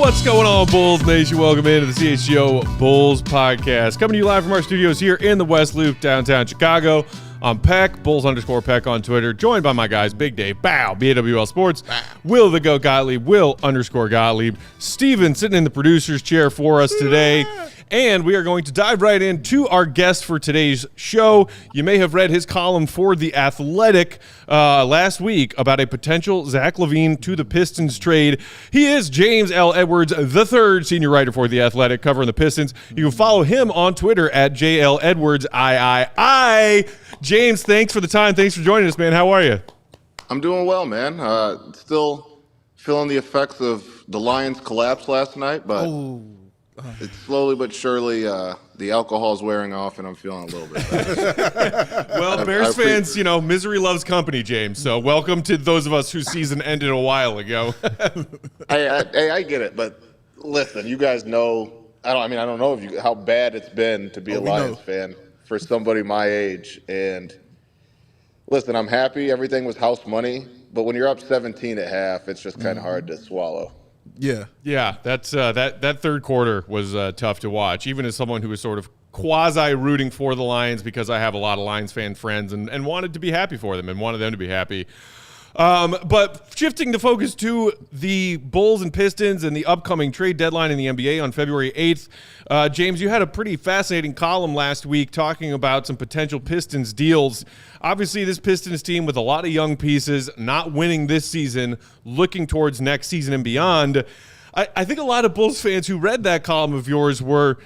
What's going on, Bulls Nation? Welcome into the CHGO Bulls Podcast. Coming to you live from our studios here in the West Loop, downtown Chicago. I'm Peck, Bulls_Peck on Twitter, joined by my guys, Big Dave, Bow, BAWL Sports, Will the Goat Gottlieb, Will_Gottlieb, Steven sitting in the producer's chair for us today. And we are going to dive right into our guest for today's show. You may have read his column for The Athletic last week about a potential Zach LaVine to the Pistons trade. He is James L. Edwards III, senior writer for The Athletic, covering the Pistons. You can follow him on Twitter at JLEdwardsIII. James, thanks for the time. Thanks for joining us, man. How are you? I'm doing well, man. Still feeling the effects of the Lions' collapse last night, but it's slowly but surely the alcohol's wearing off, and I'm feeling a little bit better. Well, Bears fans, misery loves company, James. So welcome to those of us whose season ended a while ago. I get it, but listen, you guys know. I don't know how bad it's been to be a Lions fan for somebody my age. And listen, I'm happy everything was house money, but when you're up 17 at half, it's just kind of hard to swallow. Yeah. That's that third quarter was tough to watch, even as someone who was sort of quasi rooting for the Lions because I have a lot of Lions fan friends and wanted to be happy for them and wanted them to be happy. But shifting the focus to the Bulls and Pistons and the upcoming trade deadline in the NBA on February 8th, James, you had a pretty fascinating column last week talking about some potential Pistons deals. Obviously, this Pistons team with a lot of young pieces, not winning this season, looking towards next season and beyond. I think a lot of Bulls fans who read that column of yours were,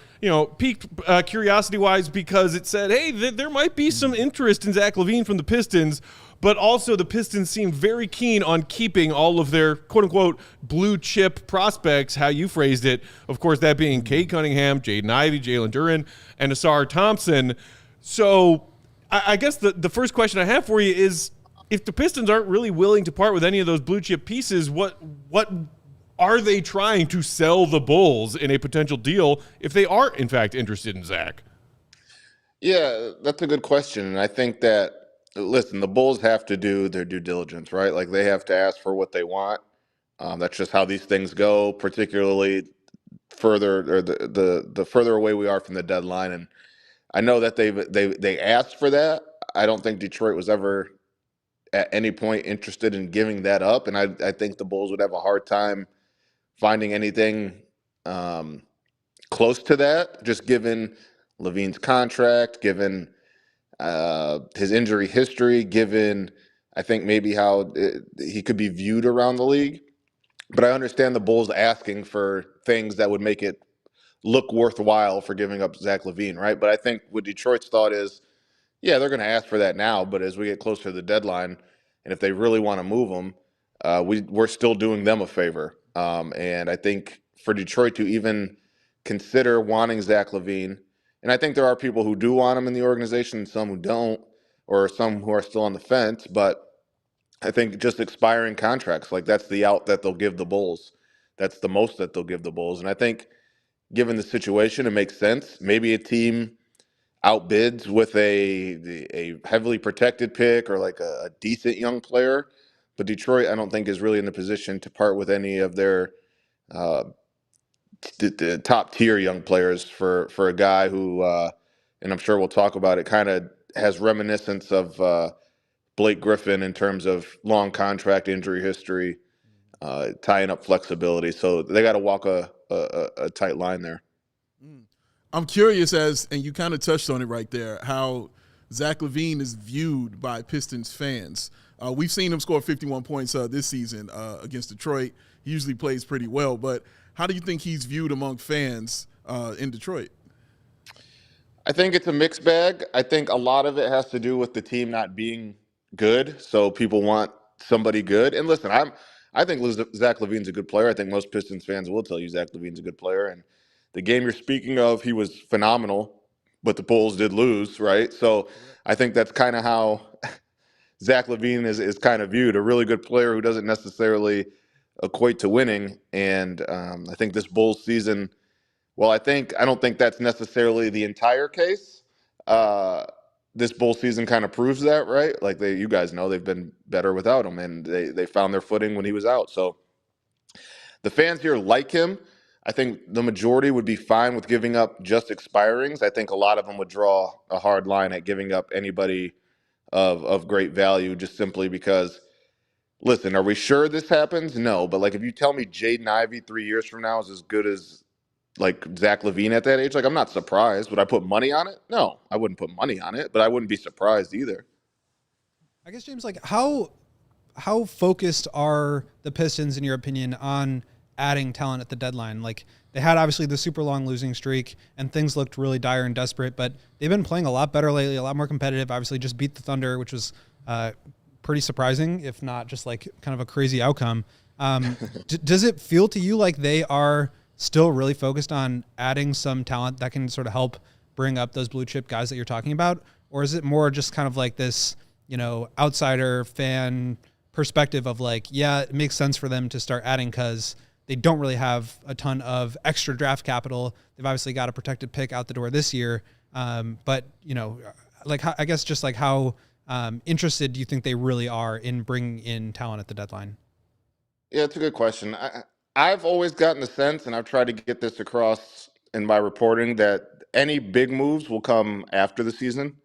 piqued curiosity-wise because it said, hey, there might be some interest in Zach LaVine from the Pistons, but also the Pistons seem very keen on keeping all of their quote-unquote blue-chip prospects, how you phrased it, of course, that being Cade Cunningham, Jaden Ivey, Jalen Duren, and Ausar Thompson. So I guess the first question I have for you is, if the Pistons aren't really willing to part with any of those blue-chip pieces, what are they trying to sell the Bulls in a potential deal if they are, in fact, interested in Zach? Yeah, that's a good question. And I think that, listen, the Bulls have to do their due diligence, right? Like, they have to ask for what they want. That's just how these things go, particularly further or the further away we are from the deadline. And I know that they asked for that. I don't think Detroit was ever at any point interested in giving that up. And I think the Bulls would have a hard time finding anything close to that, just given LaVine's contract, given his injury history, given I think maybe how he could be viewed around the league. But I understand the Bulls asking for things that would make it look worthwhile for giving up Zach LaVine, right? But I think what Detroit's thought is, yeah, they're going to ask for that now, but as we get closer to the deadline, and if they really want to move him, we're still doing them a favor. And I think for Detroit to even consider wanting Zach LaVine, and I think there are people who do want him in the organization, and some who don't, or some who are still on the fence, but I think just expiring contracts, like that's the out that they'll give the Bulls. That's the most that they'll give the Bulls. And I think given the situation, it makes sense. Maybe a team outbids with a heavily protected pick or like a decent young player. But Detroit, I don't think, is really in the position to part with any of their the top tier young players for a guy who, and I'm sure we'll talk about it, kind of has reminiscence of Blake Griffin in terms of long contract, injury history, tying up flexibility. So they got to walk a tight line there. I'm curious and you kind of touched on it right there, how Zach LaVine is viewed by Pistons fans. We've seen him score 51 points this season against Detroit. He usually plays pretty well, but how do you think he's viewed among fans in Detroit? I think it's a mixed bag. I think a lot of it has to do with the team not being good, so people want somebody good. And listen, I think Zach LaVine's a good player. I think most Pistons fans will tell you Zach LaVine's a good player. And the game you're speaking of, he was phenomenal, but the Bulls did lose, right? So I think that's kind of how Zach LaVine is kind of viewed, a really good player who doesn't necessarily equate to winning. And I think this Bulls season, well, I don't think that's necessarily the entire case. This Bull season kind of proves that, right? Like you guys know, they've been better without him, and they found their footing when he was out. So The fans here like him. I think the majority would be fine with giving up just expirings. I think a lot of them would draw a hard line at giving up anybody of great value just simply because, listen, are we sure this happens? No. But, like, if you tell me Jaden Ivey 3 years from now is as good as, like, Zach LaVine at that age, like, I'm not surprised. Would I put money on it? No, I wouldn't put money on it, but I wouldn't be surprised either. I guess, James, like, how focused are the Pistons, in your opinion, on adding talent at the deadline? Like, they had obviously the super long losing streak and things looked really dire and desperate, but they've been playing a lot better lately, a lot more competitive. Obviously just beat the Thunder, which was pretty surprising, if not just like kind of a crazy outcome. Does it feel to you like they are still really focused on adding some talent that can sort of help bring up those blue chip guys that you're talking about? Or is it more just kind of like this, outsider fan perspective of like, yeah, it makes sense for them to start adding because they don't really have a ton of extra draft capital. They've obviously got a protected pick out the door this year. But, like, I guess just like how interested do you think they really are in bringing in talent at the deadline? Yeah, it's a good question. I've always gotten the sense, and I've tried to get this across in my reporting, that any big moves will come after the season.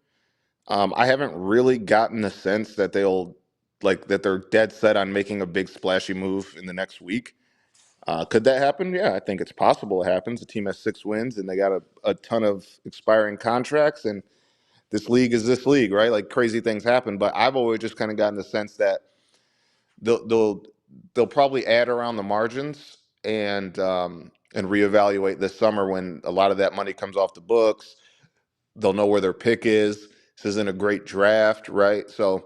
I haven't really gotten the sense that they're dead set on making a big splashy move in the next week. Could that happen? Yeah, I think it's possible it happens. The team has 6 wins, and they got a ton of expiring contracts, and this league is this league, right? Like, crazy things happen. But I've always just kind of gotten the sense that they'll probably add around the margins and reevaluate this summer when a lot of that money comes off the books. They'll know where their pick is. This isn't a great draft, right? So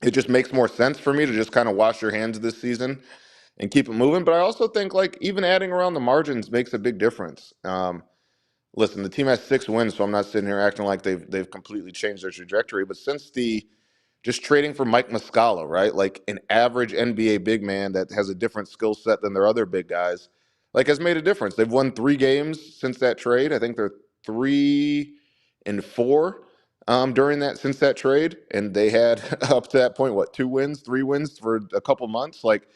it just makes more sense for me to just kind of wash your hands this season and keep it moving. But I also think, like, even adding around the margins makes a big difference. Listen, the team has 6 wins, so I'm not sitting here acting like they've completely changed their trajectory. But since just trading for Mike Muscala, right, like an average NBA big man that has a different skill set than their other big guys, like, has made a difference. They've won 3 games since that trade. I think they're 3-4 since that trade, and they had up to that point 2 wins, 3 wins for a couple months. Like,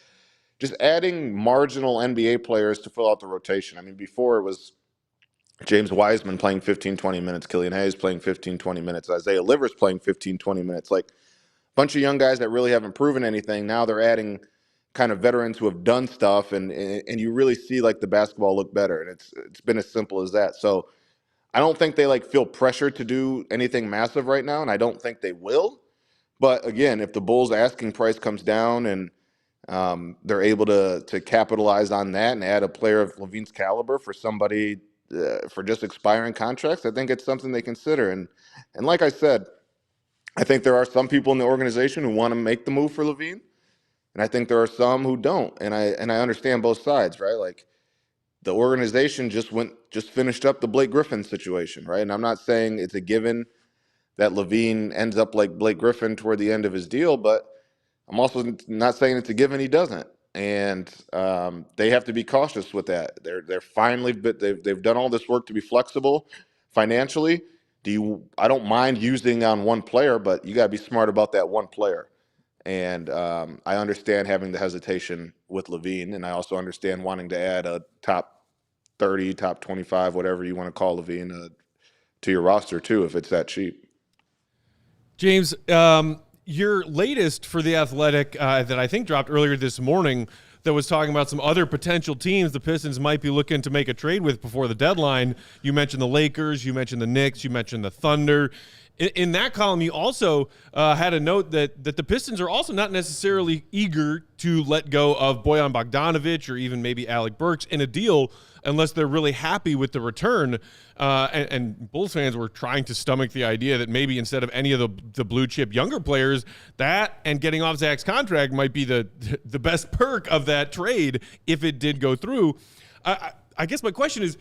just adding marginal NBA players to fill out the rotation. I mean, before it was James Wiseman playing 15, 20 minutes, Killian Hayes playing 15, 20 minutes, Isaiah Livers playing 15, 20 minutes. Like, a bunch of young guys that really haven't proven anything. Now they're adding kind of veterans who have done stuff, and you really see, like, the basketball look better. And it's been as simple as that. So I don't think they, like, feel pressured to do anything massive right now, and I don't think they will. But again, if the Bulls' asking price comes down and they're able to capitalize on that and add a player of LaVine's caliber for somebody for just expiring contracts, I think it's something they consider. And like I said, I think there are some people in the organization who want to make the move for LaVine, and I think there are some who don't. And I understand both sides, right? Like, the organization just finished up the Blake Griffin situation, right? And I'm not saying it's a given that LaVine ends up like Blake Griffin toward the end of his deal, but I'm also not saying it's a given he doesn't. And they have to be cautious with that. They're finally, but they've done all this work to be flexible financially. I don't mind using on one player, but you got to be smart about that one player. And I understand having the hesitation with LaVine, and I also understand wanting to add a top 30, top 25, whatever you want to call LaVine, to your roster too, if it's that cheap. James, your latest for The Athletic that I think dropped earlier this morning that was talking about some other potential teams the Pistons might be looking to make a trade with before the deadline. You mentioned the Lakers, you mentioned the Knicks, you mentioned the Thunder. In that column, you also had a note that the Pistons are also not necessarily eager to let go of Bojan Bogdanovic or even maybe Alec Burks in a deal unless they're really happy with the return. And Bulls fans were trying to stomach the idea that maybe instead of any of the blue chip younger players, that and getting off Zach's contract might be the best perk of that trade if it did go through. I guess my question is,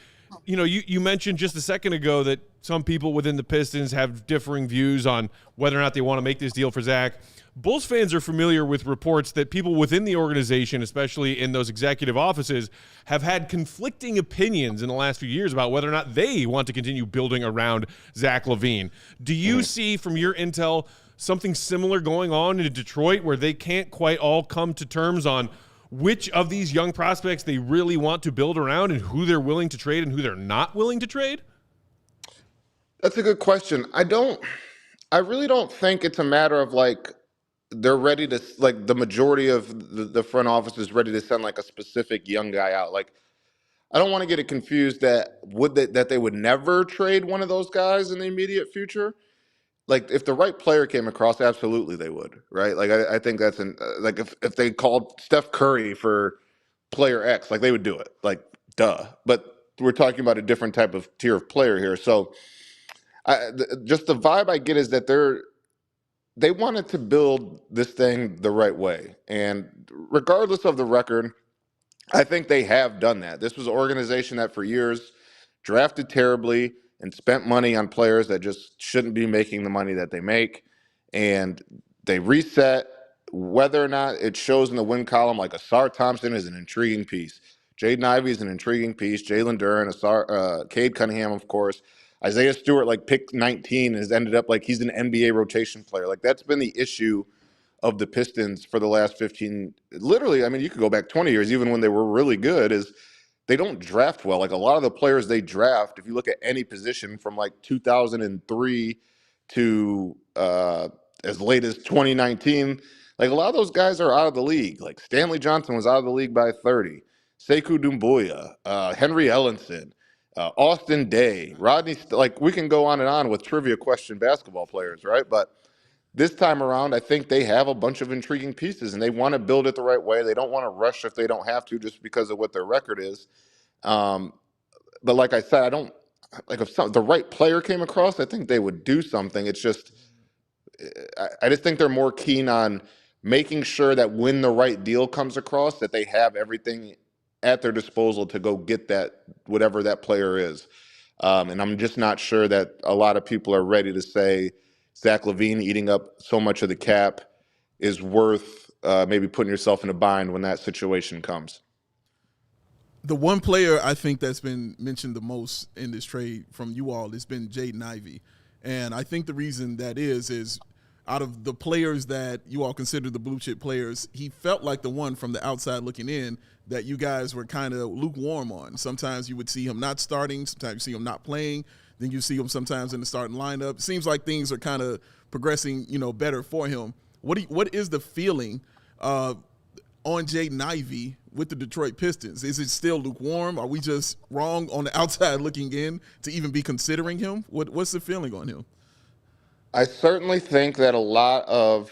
you mentioned just a second ago that some people within the Pistons have differing views on whether or not they want to make this deal for Zach. Bulls fans are familiar with reports that people within the organization, especially in those executive offices, have had conflicting opinions in the last few years about whether or not they want to continue building around Zach LaVine. Do you see from your intel something similar going on in Detroit where they can't quite all come to terms on which of these young prospects they really want to build around and who they're willing to trade and who they're not willing to trade? That's a good question. I really don't think it's a matter of like they're ready to, like, the majority of the front office is ready to send like a specific young guy out. Like, I don't want to get it confused that they would never trade one of those guys in the immediate future. Like, if the right player came across, absolutely they would, right? Like, I think that's like if they called Steph Curry for player X, like they would do it, like, duh. But we're talking about a different type of tier of player here. So just the vibe I get is that they wanted to build this thing the right way, and regardless of the record, I think they have done that. This was an organization that for years drafted terribly and spent money on players that just shouldn't be making the money that they make. And they reset. Whether or not it shows in the win column, like Ausar Thompson is an intriguing piece. Jaden Ivey is an intriguing piece. Jalen Duren, Cade Cunningham, of course. Isaiah Stewart, like pick 19, has ended up like he's an NBA rotation player. Like, that's been the issue of the Pistons for the last 15, literally, I mean, you could go back 20 years, even when they were really good, is they don't draft well. Like, a lot of the players they draft, if you look at any position from like 2003 to as late as 2019, like, a lot of those guys are out of the league. Like, Stanley Johnson was out of the league by 30. Sekou Doumbouya, Henry Ellenson, Austin Day, Rodney, like, we can go on and on with trivia question basketball players, right? But this time around, I think they have a bunch of intriguing pieces, and they want to build it the right way. They don't want to rush if they don't have to, just because of what their record is. But like I said, I don't like if the right player came across, I think they would do something. It's just, I just think they're more keen on making sure that when the right deal comes across, that they have everything at their disposal to go get that, whatever that player is. And I'm just not sure that a lot of people are ready to say Zach LaVine eating up so much of the cap is worth maybe putting yourself in a bind when that situation comes. The one player I think that's been mentioned the most in this trade from you all has been Jaden Ivey. And I think the reason that is out of the players that you all consider the blue chip players, he felt like the one from the outside looking in that you guys were kind of lukewarm on. Sometimes you would see him not starting, sometimes you see him not playing, then you see him sometimes in the starting lineup. It seems like things are kind of progressing, better for him. What is the feeling on Jaden Ivey with the Detroit Pistons? Is it still lukewarm? Are we just wrong on the outside looking in to even be considering him? What's the feeling on him? I certainly think that a lot of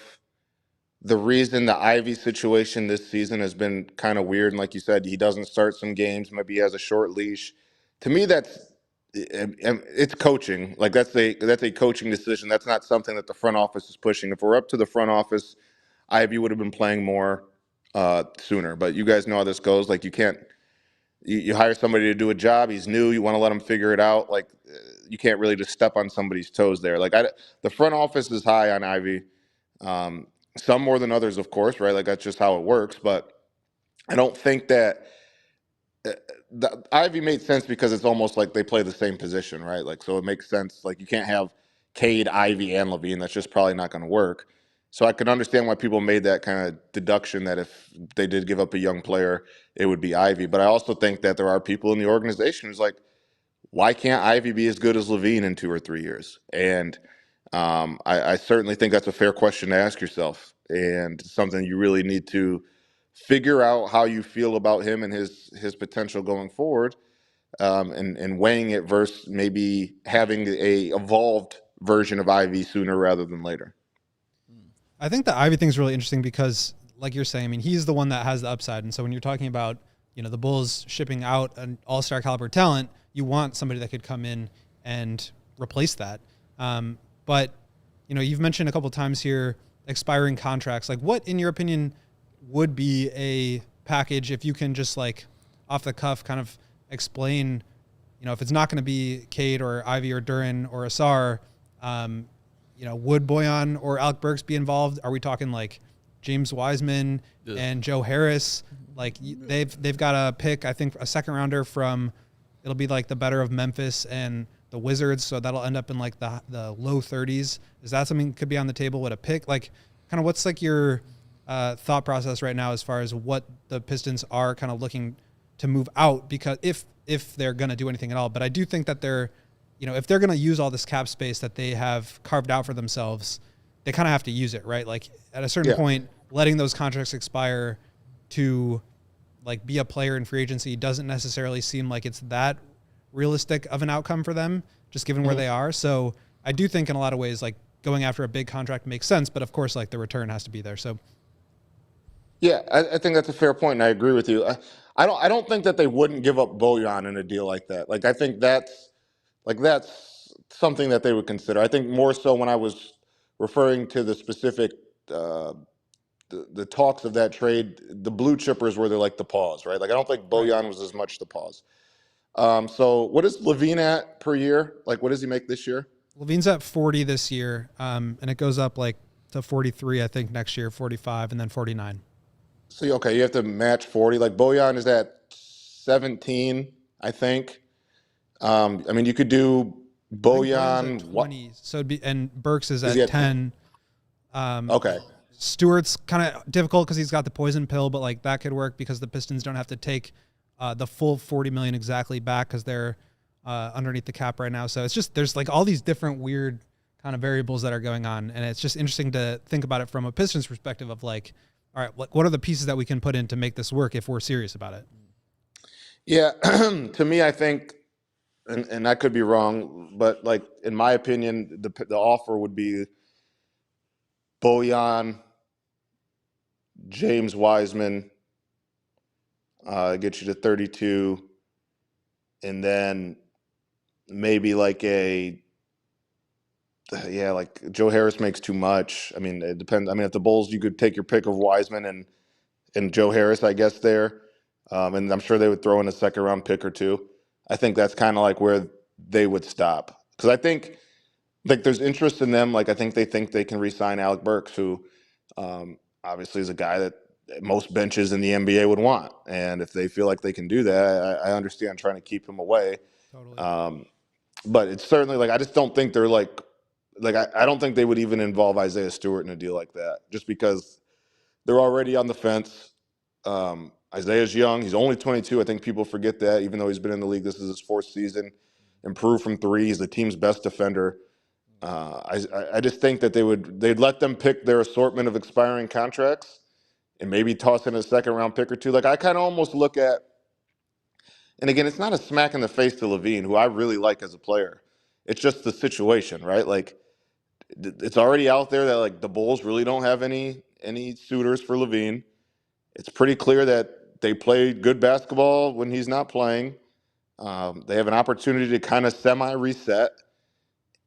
the reason the Ivy situation this season has been kind of weird, and like you said, he doesn't start some games, maybe he has a short leash. To me, it's coaching. Like, that's a coaching decision. That's not something that the front office is pushing. If we're up to the front office, Ivy would have been playing more sooner. But you guys know how this goes. Like, you can't. You hire somebody to do a job. He's new. You want to let him figure it out. Like, you can't really just step on somebody's toes there. Like, the front office is high on Ivy. Some more than others, of course, right? Like, that's just how it works. But I don't think that the Ivy made sense because it's almost like they play the same position, right? Like, so it makes sense. Like, you can't have Cade, Ivy, and LaVine. That's just probably not going to work. So I can understand why people made that kind of deduction that if they did give up a young player, it would be Ivy. But I also think that there are people in the organization who's like, why can't Ivy be as good as LaVine in 2 or 3 years? And I certainly think that's a fair question to ask yourself, and something you really need to figure out how you feel about him and his potential going forward, and weighing it versus maybe having a evolved version of Ivy sooner rather than later. I think the Ivy thing is really interesting because, like you're saying, I mean, he's the one that has the upside. And so when you're talking about, the Bulls shipping out an all-star caliber talent, you want somebody that could come in and replace that. But, you've mentioned a couple of times here expiring contracts. Like, what, in your opinion, would be a package if you can just, like, off the cuff kind of explain, if it's not going to be Cade or Ivy or Duren or Ausar, would Bojan or Alec Burks be involved? Are we talking like James Wiseman and Joe Harris? Like, they've got a pick, I think, a second rounder from, it'll be like the better of Memphis and the Wizards. So that'll end up in like the low 30s. Is that something that could be on the table with a pick? Like, kind of what's like your thought process right now as far as what the Pistons are kind of looking to move out, because if they're going to do anything at all. But I do think that they're, if they're going to use all this cap space that they have carved out for themselves, they kind of have to use it, right? Like at a certain point, letting those contracts expire to like be a player in free agency doesn't necessarily seem like it's that realistic of an outcome for them, just given where they are. So I do think in a lot of ways, like going after a big contract makes sense, but of course, like the return has to be there. So Yeah, I think that's a fair point, and I agree with you. I don't think that they wouldn't give up Bojan in a deal like that. Like I think that's something that they would consider. I think more so when I was referring to the specific the talks of that trade, the blue chippers were like the pause, right? Like I don't think Bojan was as much the pause. So what is LaVine at per year? Like what does he make this year? LaVine's at 40 this year, and it goes up like to 43, I think, next year, 45, and then 49. So you have to match 40. Like Bojan is at 17, I think. I mean, you could do Bojan. At 20, so it'd be, and Burks is Is at he at 10. Okay. Stewart's kind of difficult because he's got the poison pill, but like that could work because the Pistons don't have to take the full $40 million exactly back because they're underneath the cap right now. So it's just there's like all these different weird kind of variables that are going on, and it's just interesting to think about it from a Pistons perspective of like, all right, what are the pieces that we can put in to make this work if we're serious about it? Yeah, to me, I think, and I could be wrong, but like in my opinion, the offer would be Bojan, James Wiseman, get you to 32, and then maybe like like Joe Harris makes too much. I mean, it depends. I mean, if the Bulls, you could take your pick of Wiseman and Joe Harris, I guess there, and I'm sure they would throw in a second round pick or two. I think that's kind of like where they would stop, because I think like there's interest in them. Like I think they can re-sign Alec Burks, who obviously is a guy that most benches in the NBA would want, and if they feel like they can do that, I understand trying to keep him away. Totally. But it's certainly like I just don't think they're like I don't think they would even involve Isaiah Stewart in a deal like that, just because they're already on the fence. Isaiah's young; he's only 22. I think people forget that, even though he's been in the league. This is his fourth season. Improved from three. He's the team's best defender. I just think that they'd let them pick their assortment of expiring contracts and maybe toss in a second round pick or two. Like I kind of almost look at, and again, it's not a smack in the face to LaVine, who I really like as a player. It's just the situation, right? Like it's already out there that like the Bulls really don't have any suitors for LaVine. It's pretty clear that they play good basketball when he's not playing. They have an opportunity to kind of semi-reset,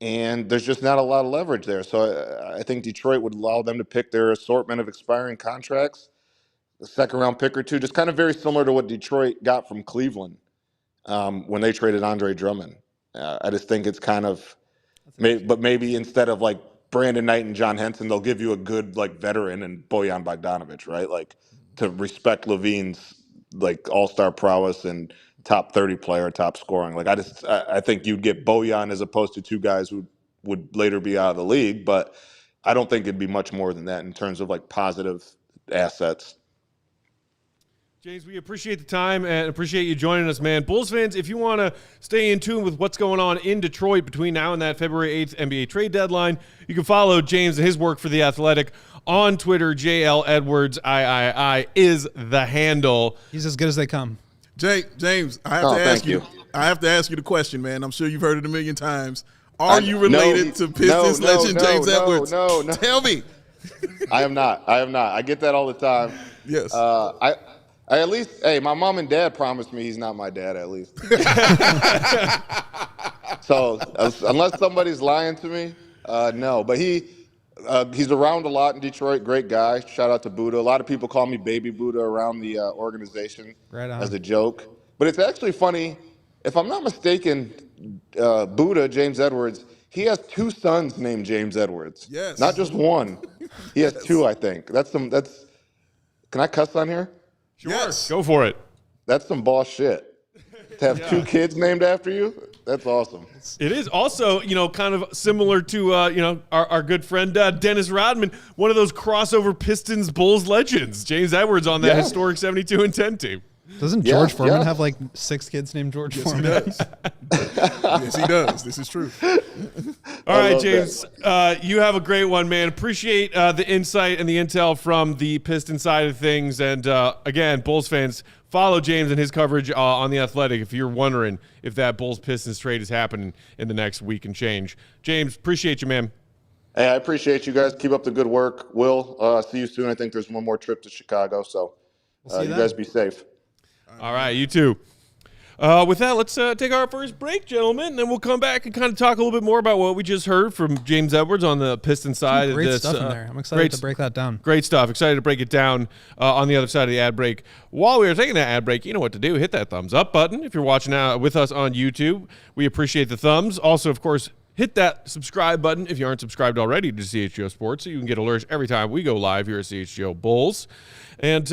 and there's just not a lot of leverage there. So I think Detroit would allow them to pick their assortment of expiring contracts, a second-round pick or two, just kind of very similar to what Detroit got from Cleveland when they traded Andre Drummond. I just think it's kind of, but maybe instead of like Brandon Knight and John Henson, they'll give you a good like veteran and Bojan Bogdanovic, right? Like to respect LaVine's like all-star prowess and top 30 player, top scoring. Like I think you'd get Bojan as opposed to two guys who would later be out of the league, but I don't think it'd be much more than that in terms of like positive assets. James, we appreciate the time and appreciate you joining us, man. Bulls fans, if you want to stay in tune with what's going on in Detroit between now and that February 8th NBA trade deadline, you can follow James and his work for The Athletic on Twitter. JL Edwards III is the handle. He's as good as they come. James, I have to ask you. I have to ask you the question, man. I'm sure you've heard it a million times. Are you related to Pistons legend James Edwards? No. Tell me. I am not. I get that all the time. Yes. I at least, hey, my mom and dad promised me he's not my dad, at least. So unless somebody's lying to me, no. But he's around a lot in Detroit. Great guy. Shout out to Buddha. A lot of people call me Baby Buddha around the organization as a joke. But it's actually funny. If I'm not mistaken, Buddha, James Edwards, he has two sons named James Edwards. Yes. Not just one. He has two, I think. Can I cuss on here? Sure. Yes. Go for it. That's some boss shit. To have two kids named after you? That's awesome. It is also, kind of similar to, our good friend Dennis Rodman, one of those crossover Pistons Bulls legends. James Edwards on that historic 72 and 10 team. Doesn't George Foreman have like 6 kids named George Foreman? He does. Yes, he does. This is true. All right, James, you have a great one, man. Appreciate the insight and the intel from the Piston side of things. And again, Bulls fans, follow James and his coverage on The Athletic if you're wondering if that Bulls-Pistons trade is happening in the next week and change. James, appreciate you, man. Hey, I appreciate you guys. Keep up the good work. Will, see you soon. I think there's one more trip to Chicago, so you guys be safe. All right, you too. With that, let's take our first break, gentlemen, and then we'll come back and kind of talk a little bit more about what we just heard from James Edwards on the Piston side of this. Great stuff in there. I'm excited to break that down. Great stuff. Excited to break it down on the other side of the ad break. While we are taking that ad break, you know what to do. Hit that thumbs up button. If you're watching with us on YouTube, we appreciate the thumbs. Also, of course, hit that subscribe button if you aren't subscribed already to CHGO Sports so you can get alerts every time we go live here at CHGO Bulls. And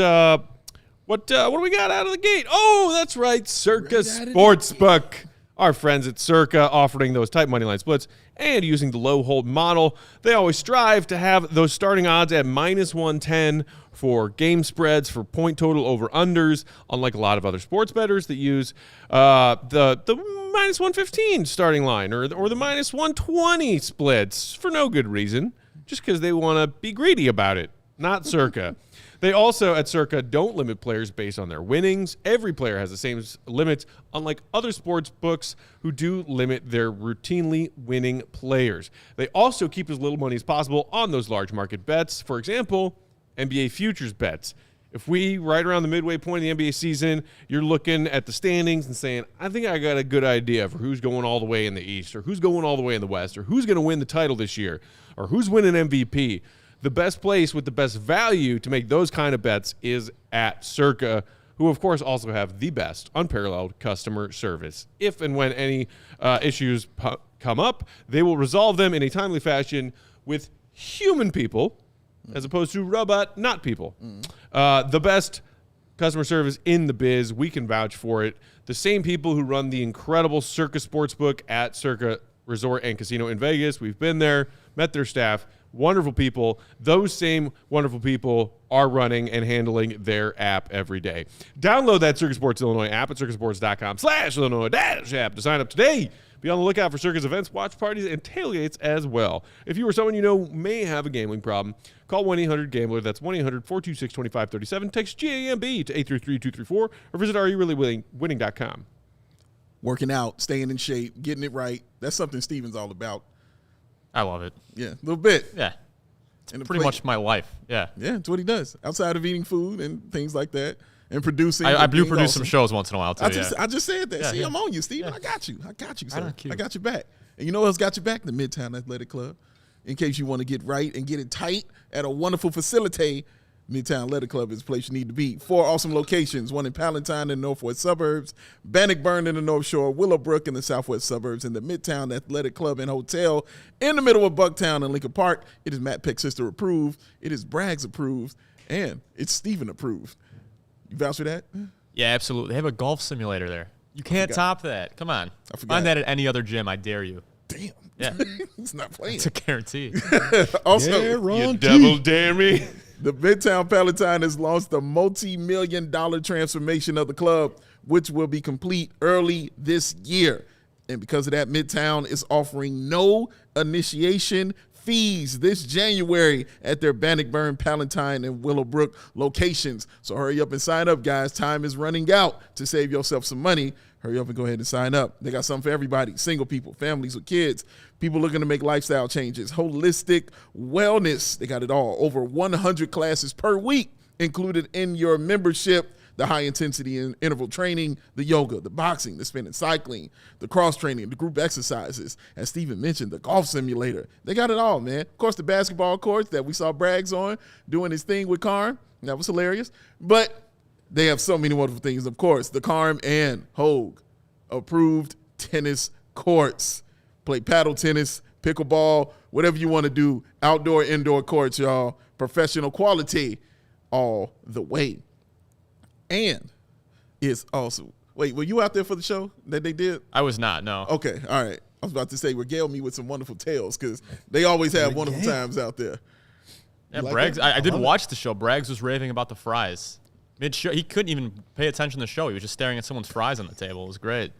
what do we got out of the gate? Oh, that's right, Circa Sportsbook. Our friends at Circa offering those tight money line splits and using the low hold model. They always strive to have those starting odds at -110 for game spreads, for point total over-unders, unlike a lot of other sports bettors that use the -115 starting line or the -120 splits for no good reason, just because they want to be greedy about it. Not Circa. They also, at Circa, don't limit players based on their winnings. Every player has the same limits, unlike other sports books who do limit their routinely winning players. They also keep as little money as possible on those large market bets. For example, NBA futures bets. If we, right around the midway point of the NBA season, you're looking at the standings and saying, I think I got a good idea for who's going all the way in the East, or who's going all the way in the West, or who's going to win the title this year, or who's winning MVP. The best place with the best value to make those kind of bets is at Circa, who, of course, also have the best unparalleled customer service. If and when any issues come up, they will resolve them in a timely fashion with human people as opposed to robot, not people. The best customer service in the biz. We can vouch for it. The same people who run the incredible Circa Sportsbook at Circa Resort and Casino in Vegas. We've been there, met their staff. Wonderful people. Those same wonderful people are running and handling their app every day. Download that Circa Sports Illinois app at circasports.com/Illinois-app to sign up today. Be on the lookout for Circa's events, watch parties, and tailgates as well. If you or someone you know may have a gambling problem, call 1-800-GAMBLER. That's 1-800-426-2537. Text GAMB to 833-234 or visit areyourreallywinning.com. Working out, staying in shape, getting it right. That's something Steven's all about. I love it. Yeah, a little bit. Yeah. It's pretty much my life. Yeah. Yeah, it's what he does. Outside of eating food and things like that and producing. I do produce some shows once in a while, too. I just said that. See, I'm on you, Steven. I got you. Sir. I got your back. And you know what else got your back? The Midtown Athletic Club. In case you want to get right and get it tight at a wonderful facility, Midtown Athletic Club is the place you need to be. 4 awesome locations, one in Palatine in the northwest suburbs, Bannockburn in the North Shore, Willowbrook in the southwest suburbs, and the Midtown Athletic Club and Hotel in the middle of Bucktown and Lincoln Park. It is Matt Peck's sister approved, it is Bragg's approved, and it's Steven approved. You vouch for that? Yeah, absolutely. They have a golf simulator there. You can't top that. Come on. I forgot. Find that at any other gym. I dare you. Damn. Yeah. He's not playing. It's a guarantee. Also, You double dare me. The Midtown Palatine has launched a multi-million-dollar transformation of the club, which will be complete early this year. And because of that, Midtown is offering no initiation fees this January at their Bannockburn, Palatine, and Willowbrook locations. So hurry up and sign up, guys. Time is running out to save yourself some money. Hurry up and go ahead and sign up. They got something for everybody. Single people, families with kids, people looking to make lifestyle changes, holistic wellness. They got it all. Over 100 classes per week included in your membership. The high-intensity interval training, the yoga, the boxing, the spinning, cycling, the cross-training, the group exercises. As Steven mentioned, the golf simulator. They got it all, man. Of course, the basketball courts that we saw Braggs on doing his thing with Carm. That was hilarious. But they have so many wonderful things. Of course, the Carm and Hogue approved tennis courts. Play paddle tennis, pickleball, whatever you want to do. Outdoor, indoor courts, y'all. Professional quality all the way. And it's also Wait, were you out there for the show that they did? I was not. No. Okay, all right. I was about to say regale me with some wonderful tales because they always have wonderful times out there. Yeah, like Braggs. that? I did love watch the show. Braggs was raving about the fries. Mid-show, he couldn't even pay attention to the show. He was just staring at someone's fries on the table. It was great.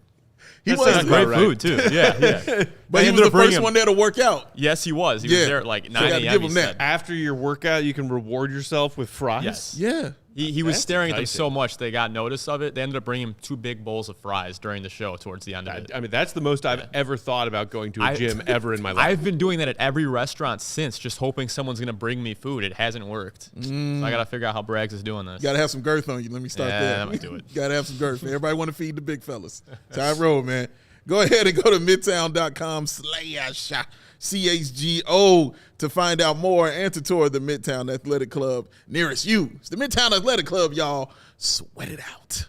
He That was sounds Great about food too. Yeah. but he was the first one there to work out. Yes, he was. He Yeah. was there at like So 9 you gotta a.m. give he him that. said. After your workout, you can reward yourself with fries. Yes. Yeah. He was That's staring at them enticing. so much they got notice of it. They ended up bringing him 2 big bowls of fries during the show towards the end of it. I mean, that's the most I've ever thought about going to a gym ever in my life. I've been doing that at every restaurant since, just hoping someone's gonna bring me food. It hasn't worked. So I gotta figure out how Braggs is doing this. You got to have some girth on you. Let me start Yeah, there. that might do it. Got to have some girth. Everybody want to feed the big fellas. Time roll, man. Go ahead and go to midtown.com/CHGO to find out more and to tour the Midtown Athletic Club nearest you. It's the Midtown Athletic Club, y'all. Sweat it out.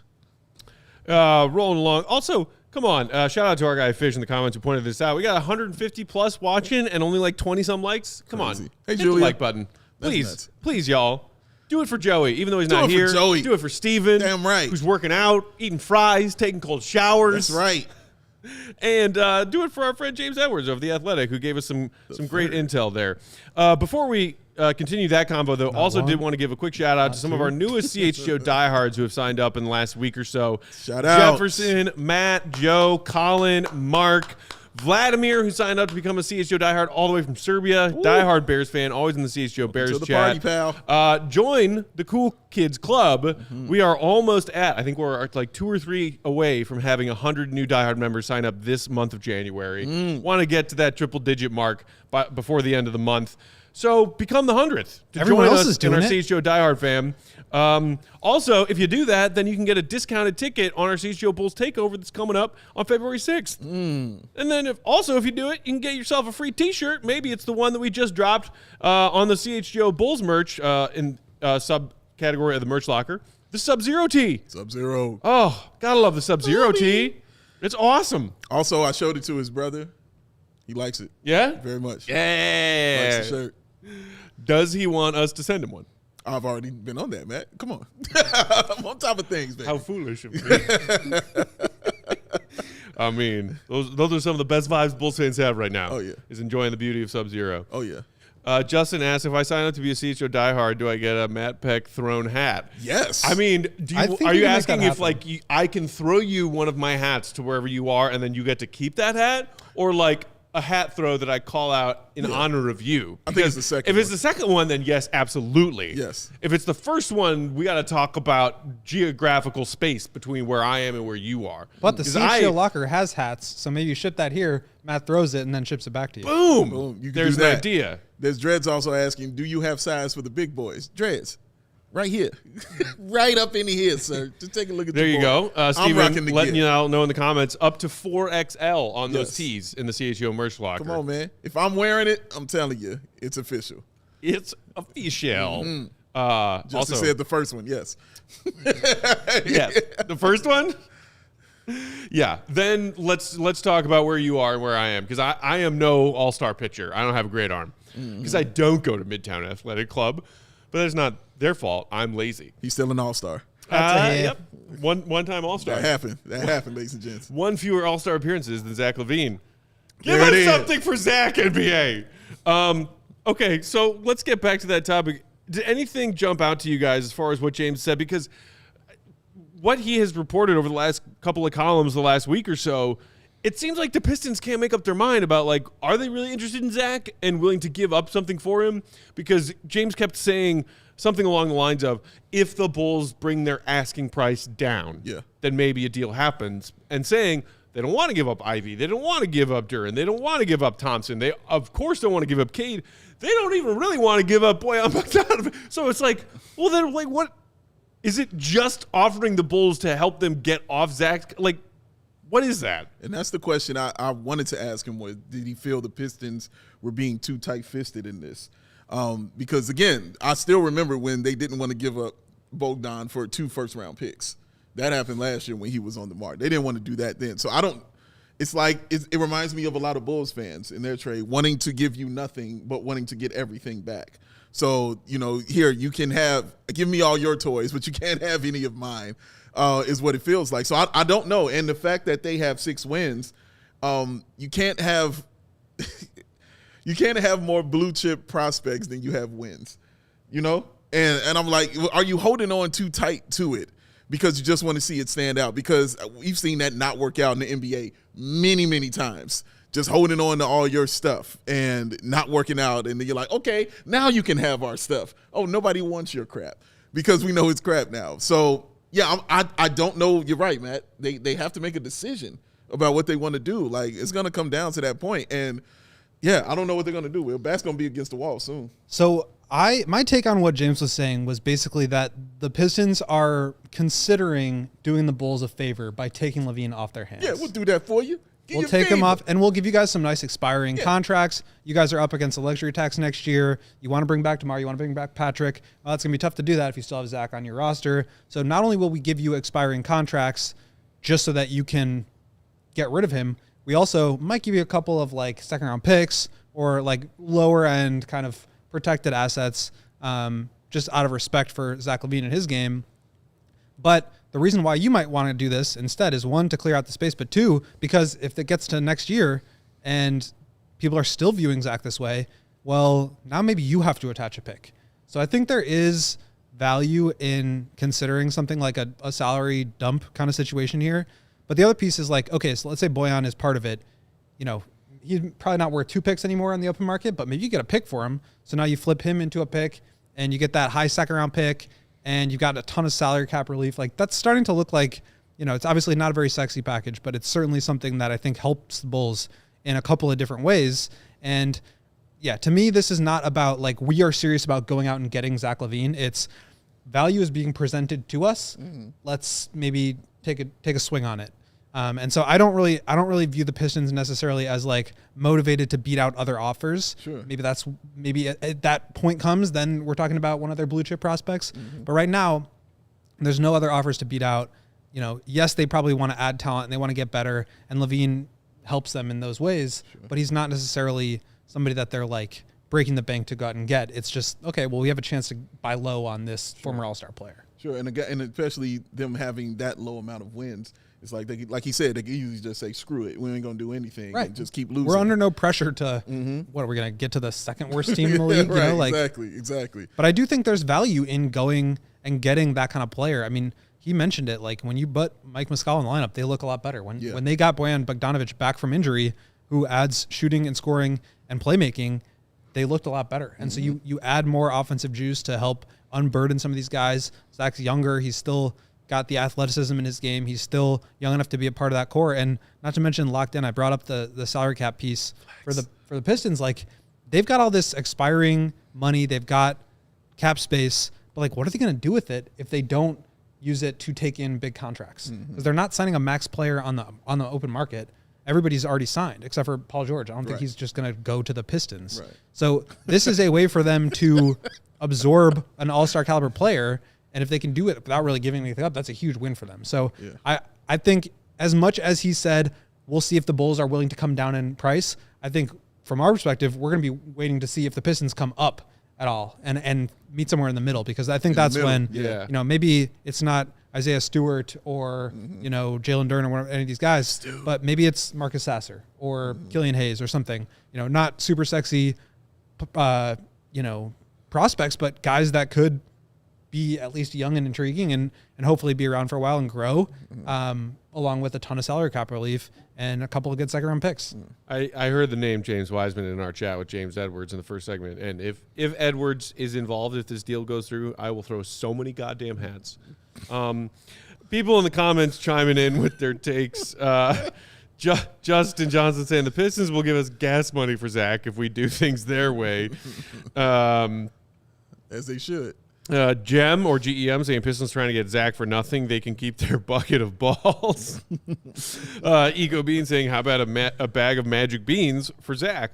Rolling along. Also, come on. Shout out to our guy Fish in the comments who pointed this out. We got 150 plus watching and only like 20 some likes. Come Crazy. on. Hey, Hit Julia. the like button. That's Please. nuts. Please, y'all. Do it for Joey, even though he's Do not it for here. Joey. Do it for Steven. Damn right. Who's working out, eating fries, taking cold showers. That's right. And do it for our friend James Edwards of The Athletic, who gave us some great intel there. Before we continue that combo, though, also did want to give a quick shout-out to some of our newest CHGO diehards who have signed up in the last week or so. Shout out. Jefferson, Matt, Joe, Colin, Mark, Vladimir, who signed up to become a CHGO diehard all the way from Serbia. Diehard Bears fan, always in the CHGO Bears to the chat. party, pal. Join the Cool Kids Club. We are almost at, I think we're like 2 or 3 away from having 100 new diehard members sign up this month of January. Want to get to that triple-digit mark before the end of the month. So become the 100th to Everyone join else us is in our doing it. CHGO diehard fam. Also, if you do that, then you can get a discounted ticket on our CHGO Bulls takeover that's coming up on February 6th. And then if you do it, you can get yourself a free t-shirt. Maybe it's the one that we just dropped on the CHGO Bulls merch in subcategory of the merch locker. The Sub-Zero tee. Sub-Zero. Oh, gotta love the Sub-Zero tee. It's awesome. Also, I showed it to his brother. He likes it Yeah? very much. Yeah. Likes the shirt. Does he want us to send him one? I've already been on that, Matt. Come on. I'm on top of things, man. How foolish of me. I mean, those are some of the best vibes Bulls fans have right now. Oh, yeah. Is enjoying the beauty of Sub-Zero. Oh, yeah. Justin asked, if I sign up to be a CHGO diehard, do I get a Matt Peck thrown hat? Yes. I mean, I think are you you can make asking that if happen. I can throw you one of my hats to wherever you are and then you get to keep that hat? Or like a hat throw that I call out in honor of you? I think it's the second If it's one. the second one, then yes, absolutely. Yes. If it's the first one, we got to talk about geographical space between where I am and where you are. But the 'Cause CHGO locker has hats, so maybe you ship that here. Matt throws it and then ships it back to you. Boom. Boom. You can There's do an that. idea. There's Dreads also asking, do you have size for the big boys? Dreads. Right here. Right up in here, sir. Just take a look at There your you boy. go. I'm Steven, rocking the letting gear. you know in the comments, up to 4XL on those Yes. tees in the CHGO merch locker. Come on, man. If I'm wearing it, I'm telling you, it's official. It's official. Justin Also, said the first one, yes. yes, the first one. Yeah. Then let's talk about where you are and where I am, because I am no all-star pitcher. I don't have a great arm because I don't go to Midtown Athletic Club, but that's not their fault. I'm lazy. He's still an all-star. That's a hit. Yep. One-time all-star. That happened. That happened, ladies and gents. One fewer all-star appearances than Zach LaVine. Give There it us is. something for Zach, NBA. Okay, so let's get back to that topic. Did anything jump out to you guys as far as what James said? Because what he has reported over the last couple of columns, the last week or so, it seems like the Pistons can't make up their mind about, like, are they really interested in Zach and willing to give up something for him? Because James kept saying something along the lines of, if the Bulls bring their asking price down, then maybe a deal happens, and saying they don't want to give up Ivy. They don't want to give up Duren. They don't want to give up Thompson. They, of course, don't want to give up Cade. They don't even really want to give up Boyan Bogdanovic. So it's like, well, then, like, what? Is it just offering the Bulls to help them get off Zach? Like, what is that? And that's the question I wanted to ask him was, did he feel the Pistons were being too tight-fisted in this? Because, again, I still remember when they didn't want to give up Bogdan for 2 first-round picks. That happened last year when he was on the market. They didn't want to do that then. So I don't – it's like it reminds me of a lot of Bulls fans in their trade wanting to give you nothing but wanting to get everything back. So, you know, here you can give me all your toys, but you can't have any of mine. is what it feels like. So I don't know. And the fact that they have 6 wins, you can't have you can't have more blue chip prospects than you have wins, you know? And I'm like, are you holding on too tight to it because you just want to see it stand out? Because we've seen that not work out in the NBA many, many times. Just holding on to all your stuff and not working out. And then you're like, okay, now you can have our stuff. Oh, nobody wants your crap because we know it's crap now. So, yeah, I don't know. You're right, Matt. They have to make a decision about what they want to do. Like, it's going to come down to that point. And, yeah, I don't know what they're going to do. Well, Bat's going to be against the wall soon. So my take on what James was saying was basically that the Pistons are considering doing the Bulls a favor by taking LaVine off their hands. Yeah, we'll do that for you. We'll take him off, and we'll give you guys some nice expiring contracts. You guys are up against a luxury tax next year. You want to bring back DeMar. You want to bring back Patrick. Well, it's going to be tough to do that if you still have Zach on your roster. So not only will we give you expiring contracts just so that you can get rid of him, we also might give you a couple of like second-round picks or like lower-end kind of protected assets just out of respect for Zach LaVine and his game. But the reason why you might want to do this instead is, 1, to clear out the space, but 2, because if it gets to next year and people are still viewing Zach this way, well, now maybe you have to attach a pick. So I think there is value in considering something like a salary dump kind of situation here. But the other piece is like, okay, so let's say Bojan is part of it. You know, he's probably not worth 2 picks anymore on the open market, but maybe you get a pick for him. So now you flip him into a pick and you get that high second-round pick, and you've got a ton of salary cap relief. Like, that's starting to look like, you know, it's obviously not a very sexy package, but it's certainly something that I think helps the Bulls in a couple of different ways. And yeah, to me, this is not about like, we are serious about going out and getting Zach LaVine. It's value is being presented to us. Let's maybe take a swing on it. And so I don't really view the Pistons necessarily as like motivated to beat out other offers. Sure. Maybe at that point comes, then we're talking about one of their blue chip prospects. But right now, there's no other offers to beat out. You know, yes, they probably want to add talent and they want to get better, and LaVine helps them in those ways. Sure. But he's not necessarily somebody that they're like breaking the bank to go out and get. It's just, okay, well, we have a chance to buy low on this former All-Star player. Sure, and especially them having that low amount of wins. It's like like he said, they can usually just say, screw it, we ain't going to do anything, right, and just keep losing. We're under no pressure to, what, are we going to get to the second worst team in the league? Right, you know, like, exactly. But I do think there's value in going and getting that kind of player. I mean, he mentioned it, like when you put Mike Muscala in the lineup, they look a lot better. When they got Bojan Bogdanovic back from injury, who adds shooting and scoring and playmaking, they looked a lot better. And so you add more offensive juice to help unburden some of these guys. Zach's younger. He's still got the athleticism in his game. He's still young enough to be a part of that core. And not to mention locked in, I brought up the salary cap piece for the Pistons. Like, they've got all this expiring money. They've got cap space. But like, what are they going to do with it if they don't use it to take in big contracts? Because they're not signing a max player on the open market. Everybody's already signed except for Paul George. I don't think he's just going to go to the Pistons. Right. So this is a way for them to absorb an all-star caliber player. And if they can do it without really giving anything up, that's a huge win for them. So I think as much as he said, we'll see if the Bulls are willing to come down in price, I think from our perspective, we're going to be waiting to see if the Pistons come up at all and meet somewhere in the middle, because I think that's when, you know, maybe it's not Isaiah Stewart or, you know, Jalen Duren or whatever, any of these guys, but maybe it's Marcus Sasser or Killian Hayes or something, you know, not super sexy, you know, prospects, but guys that could be at least young and intriguing and hopefully be around for a while and grow, along with a ton of salary cap relief and a couple of good second-round picks. I heard the name James Wiseman in our chat with James Edwards in the first segment, and if Edwards is involved, if this deal goes through, I will throw so many goddamn hats. People in the comments chiming in with their takes. Justin Johnson saying the Pistons will give us gas money for Zach if we do things their way. As they should. Gem or GEM saying Pistons trying to get Zach for nothing. They can keep their bucket of balls. Eco Bean saying, how about a bag of magic beans for Zach?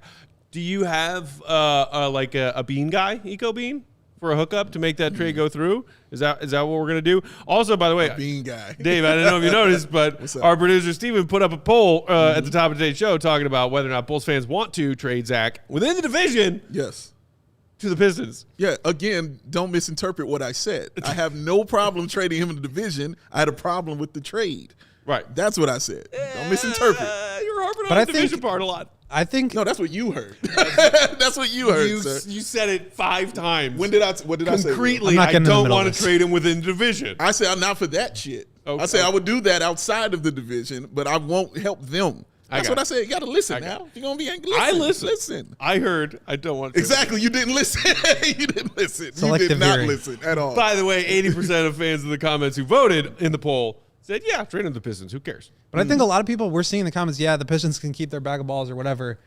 Do you have like a bean guy, Eco Bean, for a hookup to make that trade go through? Is that what we're going to do? Also, by the way, bean guy. Dave, I don't know if you noticed, but our producer Steven put up a poll at the top of today's show talking about whether or not Bulls fans want to trade Zach within the division. Yes. to the Pistons. Yeah, again, don't misinterpret what I said. I have no problem trading him in the division. I had a problem with the trade. Right. That's what I said. Don't misinterpret. You're harping on But the I division think- part a lot. I think No, that's what you heard. That's what you heard, sir. You said it 5 times. What did I say? Will? Concretely, I'm not I getting in the don't middle want of to this. trade him within the division. I say I'm not for that shit. Okay. I say I would do that outside of the division, but I won't help them. That's what I said. You got to listen now. If you're going to be angry, I listen. listen. I heard. I don't want to. Exactly. You didn't listen. You didn't listen. You Selective did not hearing. listen at all. By the way, 80% of fans in the comments who voted in the poll said, yeah, trade him to the Pistons. Who cares? But I think a lot of people, we're seeing in the comments, yeah, the Pistons can keep their bag of balls or whatever.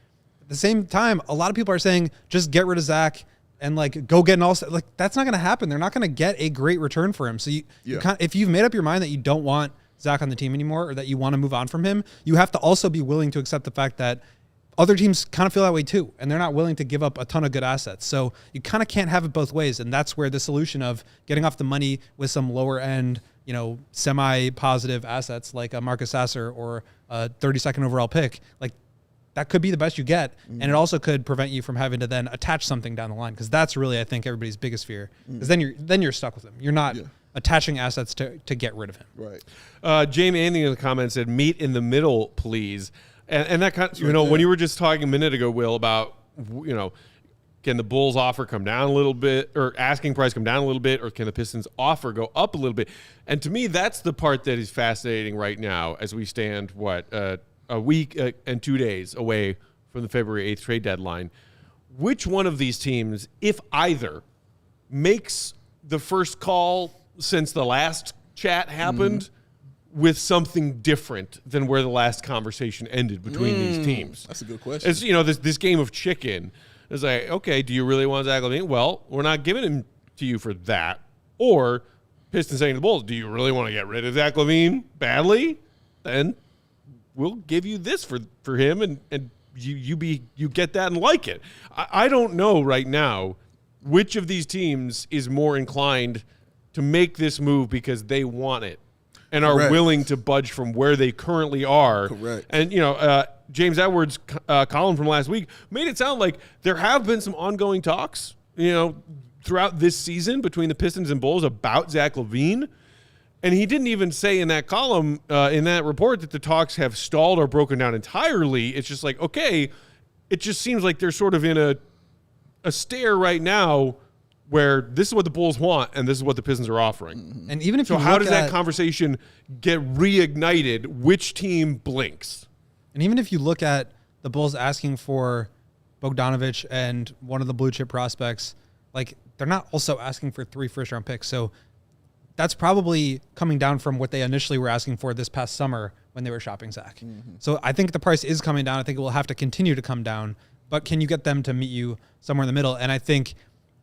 At the same time, a lot of people are saying, just get rid of Zach and like go get an all-star. Like that's not going to happen. They're not going to get a great return for him. So if you've made up your mind that you don't want Zach on the team anymore or that you want to move on from him, you have to also be willing to accept the fact that other teams kind of feel that way too, and they're not willing to give up a ton of good assets. So you kind of can't have it both ways, and that's where the solution of getting off the money with some lower end, semi-positive assets like a Marcus Sasser or a 32nd overall pick, like that could be the best you get, and it also could prevent you from having to then attach something down the line, because that's really, I think, everybody's biggest fear. Because then you're stuck with him. You're not attaching assets to get rid of him. Right. Jamie Anthony in the comments said, meet in the middle, please. And that kind of, when you were just talking a minute ago, Will, about, can the Bulls offer come down a little bit, or asking price come down a little bit, or can the Pistons offer go up a little bit? And to me, that's the part that is fascinating right now as we stand, a week and 2 days away from the February 8th trade deadline. Which one of these teams, if either, makes the first call since the last chat happened with something different than where the last conversation ended between these teams? That's a good question. It's, this game of chicken. It's like, okay, do you really want Zach LaVine? Well, we're not giving him to you for that. Or Pistons saying to the Bulls, do you really want to get rid of Zach LaVine badly? Then we'll give you this for him, and you get that and like it. I don't know right now which of these teams is more inclined to make this move because they want it and are willing to budge from where they currently are. Correct. And, James Edwards' column from last week made it sound like there have been some ongoing talks, throughout this season between the Pistons and Bulls about Zach LaVine. And he didn't even say in that column, in that report, that the talks have stalled or broken down entirely. It's just like, okay, it just seems like they're sort of in a stare right now where this is what the Bulls want and this is what the Pistons are offering. And even if so how does that conversation get reignited? Which team blinks? And even if you look at the Bulls asking for Bogdanovich and one of the blue chip prospects, like they're not also asking for 3 first-round picks. So that's probably coming down from what they initially were asking for this past summer when they were shopping Zach. So I think the price is coming down. I think it will have to continue to come down. But can you get them to meet you somewhere in the middle? And I think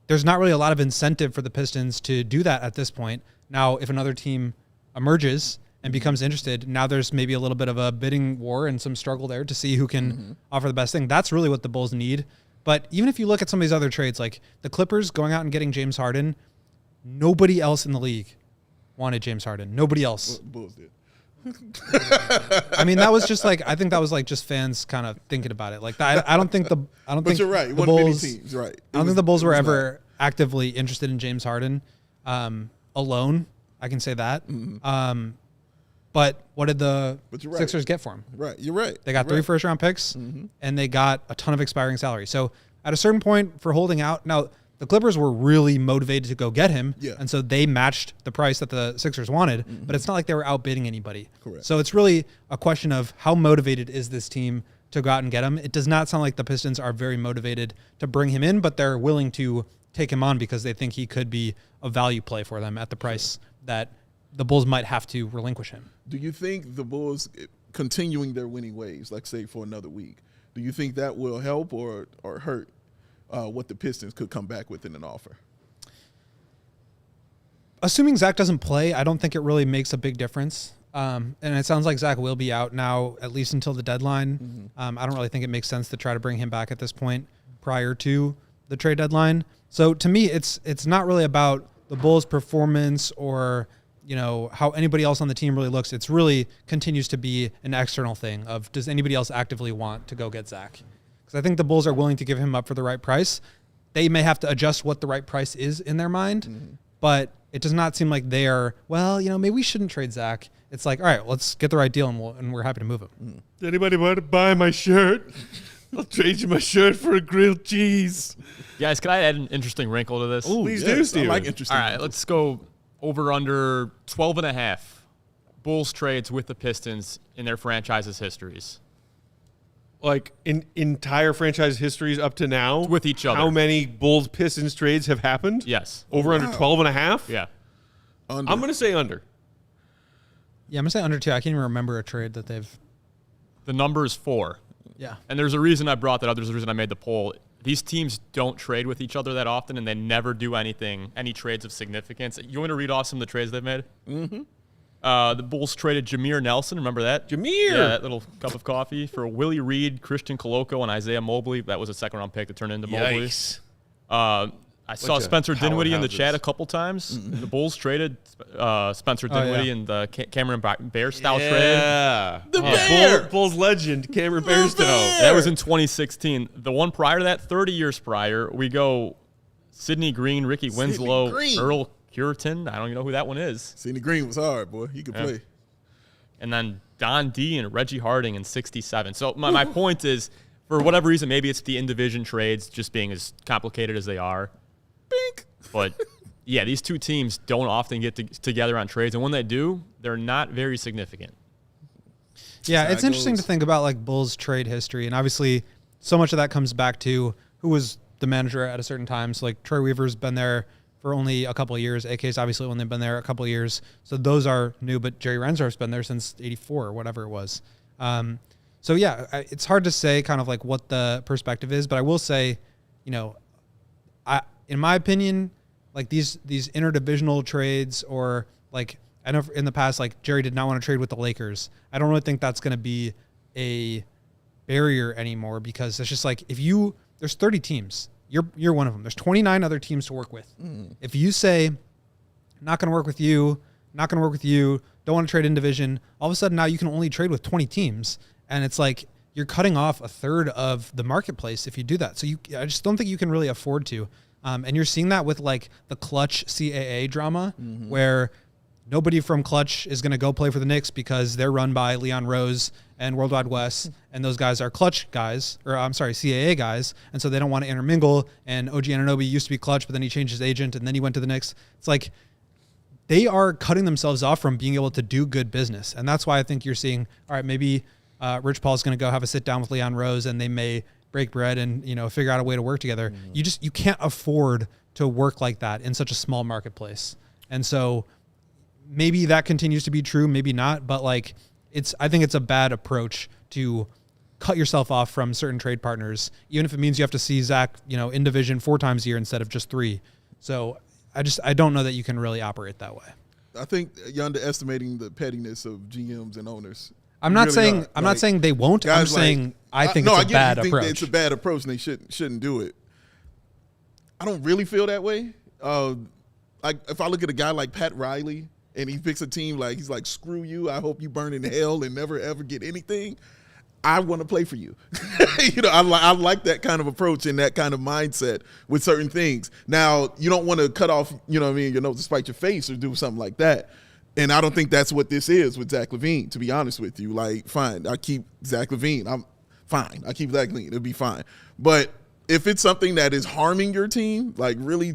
there's not really a lot of incentive for the Pistons to do that at this point. Now, if another team emerges and becomes interested, now there's maybe a little bit of a bidding war and some struggle there to see who can offer the best thing. That's really what the Bulls need. But even if you look at some of these other trades, like the Clippers going out and getting James Harden, nobody else in the league wanted James Harden. Nobody else. Bulls did. I mean, that was just like, I think that was like just fans kind of thinking about it. Like I don't think But you're right. the One of many Bulls, teams, right. I don't think the Bulls were ever actively interested in James Harden alone. I can say that. But what did the Sixers get for him? Right. You're right. They got 3 first-round picks, and they got a ton of expiring salary. So at a certain point for holding out, now the Clippers were really motivated to go get him, and so they matched the price that the Sixers wanted, but it's not like they were outbidding anybody. Correct. So it's really a question of how motivated is this team to go out and get him. It does not sound like the Pistons are very motivated to bring him in, but they're willing to take him on because they think he could be a value play for them at the price that the Bulls might have to relinquish him. Do you think the Bulls continuing their winning ways, like say for another week, do you think that will help or hurt what the Pistons could come back with in an offer? Assuming Zach doesn't play, I don't think it really makes a big difference. And it sounds like Zach will be out now, at least until the deadline. I don't really think it makes sense to try to bring him back at this point prior to the trade deadline. So to me, it's not really about the Bulls' performance or how anybody else on the team really looks. It's really continues to be an external thing of, does anybody else actively want to go get Zach? Because I think the Bulls are willing to give him up for the right price. they may have to adjust what the right price is in their mind, but it does not seem like they are, well, maybe we shouldn't trade Zach. It's like, all right, let's get the right deal, and we're happy to move him. Does anybody want to buy my shirt? I'll trade you my shirt for a grilled cheese. Guys, can I add an interesting wrinkle to this? Please do, Steven. I like interesting. All right, let's go over under 12.5 Bulls trades with the Pistons in their franchise's histories. Like in entire franchise histories up to now? With each other. How many Bulls Pistons trades have happened? Yes. Over under 12.5? Yeah. Under. I'm going to say under. Yeah, I'm going to say under 2. I can't even remember a trade that they've. The number is 4. Yeah. And there's a reason I brought that up. There's a reason I made the poll. These teams don't trade with each other that often, and they never do any trades of significance. You want to read off some of the trades they've made? Mm-hmm. The Bulls traded Jameer Nelson. Remember that? Jameer! Yeah, that little cup of coffee for Willie Reed, Christian Coloco, and Isaiah Mobley. That was a second-round pick that turned into Mobley. Yikes. I saw of Spencer Dinwiddie in the powerhouses. chat a couple times. The Bulls traded Spencer Dinwiddie in the Cameron Bear-style trade. Yeah. The Bear! Bulls legend, Cameron Bairstow. That was in 2016. The one prior to that, 30 years prior, we go Sidney Green, Ricky Winslow, Green. Earl Cureton. I don't even know who that one is. Sidney Green was hard, boy. He could play. And then Don D and Reggie Harding in 67. So my point is, for whatever reason, maybe it's the in-division trades just being as complicated as they are. Bink. But, yeah, these two teams don't often get together on trades. And when they do, they're not very significant. Yeah, it's interesting goes. to think about like Bulls trade history, and obviously so much of that comes back to who was the manager at a certain time. So like Troy Weaver's been there for only a couple of years. AK's obviously only been there a couple of years, so those are new. But Jerry Reinsdorf's been there since '84 or whatever it was. So yeah, it's hard to say kind of like what the perspective is, but I will say, in my opinion, like these interdivisional trades, or like I know in the past, like Jerry did not want to trade with the Lakers. I don't really think that's going to be a barrier anymore, because it's just like there's 30 teams. You're one of them. There's 29 other teams to work with. If you say, not going to work with you, not going to work with you, don't want to trade in division, all of a sudden now you can only trade with 20 teams. And it's like you're cutting off a third of the marketplace if you do that. So I just don't think you can really afford to. And you're seeing that with like the Clutch CAA drama, where nobody from Clutch is going to go play for the Knicks because they're run by Leon Rose and Worldwide Wes, and those guys are Clutch guys, or I'm sorry, CAA guys, and so they don't want to intermingle. And OG Anunoby used to be Clutch, but then he changed his agent, and then he went to the Knicks. It's like they are cutting themselves off from being able to do good business, and that's why I think you're seeing, all right, maybe Rich Paul's going to go have a sit down with Leon Rose, and they may break bread and figure out a way to work together. You can't afford to work like that in such a small marketplace, and so maybe that continues to be true, maybe not, but like I think it's a bad approach to cut yourself off from certain trade partners, even if it means you have to see Zach, in division 4 times a year instead of just 3. So I don't know that you can really operate that way. I think you're underestimating the pettiness of GMs and owners. I'm not saying they won't. I'm saying I think it's a bad approach. It's a bad approach, and they shouldn't do it. I don't really feel that way. Like if I look at a guy like Pat Riley, and he picks a team like he's like, screw you, I hope you burn in hell and never ever get anything, I want to play for you. I like that kind of approach and that kind of mindset with certain things. Now, you don't want to cut off, your nose to spite your face or do something like that. And I don't think that's what this is with Zach LaVine, to be honest with you. Like, fine, I keep Zach LaVine. I'm fine. I keep Zach LaVine. It'll be fine. But if it's something that is harming your team, like really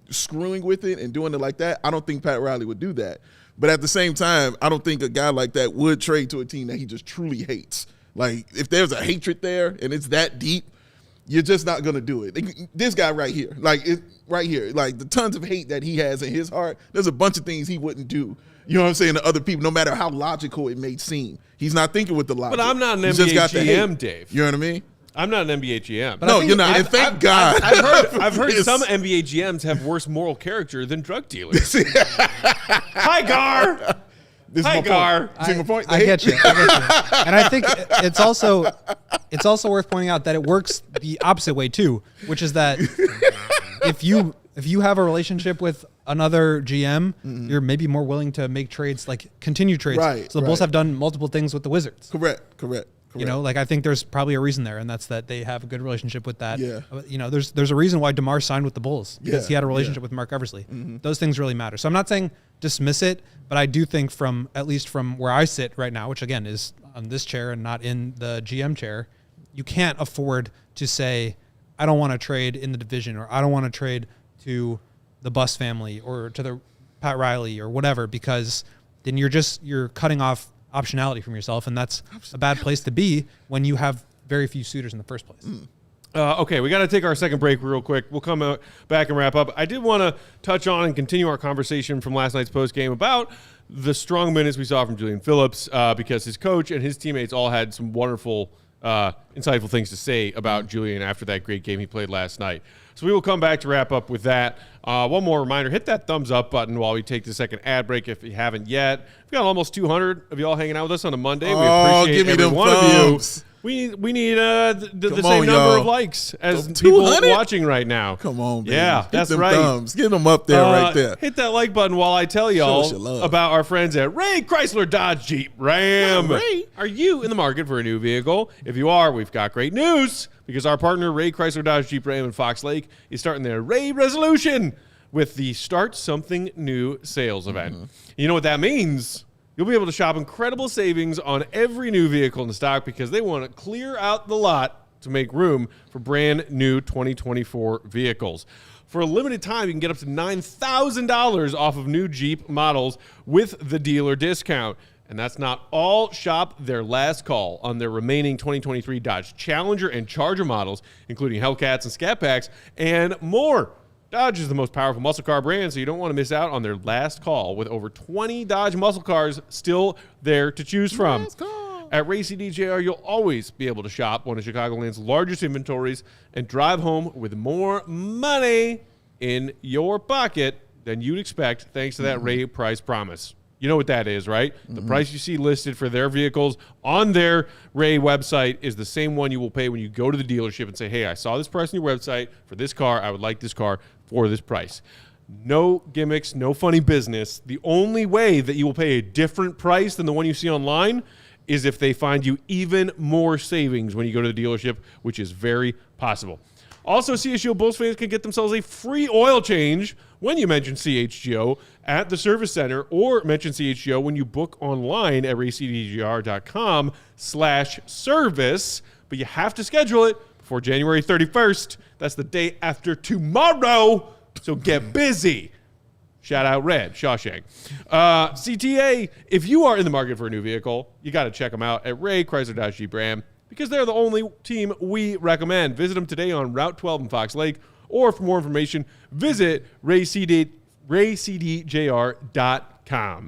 screwing with it and doing it like that, I don't think Pat Riley would do that. But at the same time, I don't think a guy like that would trade to a team that he just truly hates. Like, if there's a hatred there and it's that deep, you're just not going to do it. This guy right here, like the tons of hate that he has in his heart, there's a bunch of things he wouldn't do. You know what I'm saying? To other people, no matter how logical it may seem. He's not thinking with the logic. But I'm not an He's just NBA got the hate. GM, Dave. You know what I mean? I'm not an NBA GM. No, you're not. And thank God. I've heard some NBA GMs have worse moral character than drug dealers. Hi, Gar. Hi, Gar. See my point? I get you. And I think it's also worth pointing out that it works the opposite way too, which is that if you have a relationship with another GM, you're maybe more willing to make trades, like continue trades. Right, so the Bulls have done multiple things with the Wizards. Correct. You know, like I think there's probably a reason there, and that's that they have a good relationship with that. Yeah. You know, there's a reason why DeMar signed with the Bulls because he had a relationship with Mark Eversley. Those things really matter. So I'm not saying dismiss it, but I do think at least from where I sit right now, which again is on this chair and not in the GM chair, you can't afford to say, I don't want to trade in the division, or I don't want to trade to the Buss family or to the Pat Riley or whatever, because then you're cutting off optionality from yourself, and that's a bad place to be when you have very few suitors in the first place. Okay, we got to take our second break real quick. We'll come back and wrap up. I did want to touch on and continue our conversation from last night's postgame about the strong minutes we saw from Julian Phillips, because his coach and his teammates all had some wonderful, insightful things to say about Julian after that great game he played last night. So we will come back to wrap up with that. One more reminder, hit that thumbs up button while we take the second ad break if you haven't yet. We've got almost 200 of you all hanging out with us on a Monday. We appreciate give me every them one thumbs. of you. We need the Come same on, number y'all. of likes as 200? people watching right now. Come on, baby. Yeah, Hit that's them right. Thumbs. Get them up there, right there. Hit that like button while I tell y'all us your love. about our friends at Ray Chrysler Dodge Jeep Ram. Yeah, Ray. Are you in the market for a new vehicle? If you are, we've got great news, because our partner Ray Chrysler Dodge Jeep Ram in Fox Lake is starting their Ray Resolution with the Start Something New sales event. You know what that means? You'll be able to shop incredible savings on every new vehicle in stock, because they want to clear out the lot to make room for brand new 2024 vehicles. For a limited time, you can get up to $9,000 off of new Jeep models with the dealer discount. And that's not all. Shop their last call on their remaining 2023 Dodge Challenger and Charger models, including Hellcats and Scat Packs, and more. Dodge is the most powerful muscle car brand, so you don't want to miss out on their last call, with over 20 Dodge muscle cars still there to choose from. At Ray CDJR, you'll always be able to shop one of Chicagoland's largest inventories and drive home with more money in your pocket than you'd expect, thanks to that Ray price promise. You know what that is, right? The price you see listed for their vehicles on their Ray website is the same one you will pay when you go to the dealership and say, hey, I saw this price on your website for this car. I would like this car for this price. No gimmicks, no funny business. The only way that you will pay a different price than the one you see online is if they find you even more savings when you go to the dealership, which is very possible. Also, CHGO Bulls fans can get themselves a free oil change when you mention CHGO at the service center, or mention CHGO when you book online at raycdgr.com/service. But you have to schedule it before January 31st. That's the day after tomorrow. So get busy. Shout out Red, Shawshank. CTA, if you are in the market for a new vehicle, you got to check them out at Ray Chrysler Dodge Jeep Ram, because they're the only team we recommend. Visit them today on Route 12 in Fox Lake, or for more information, visit raycdjr.com.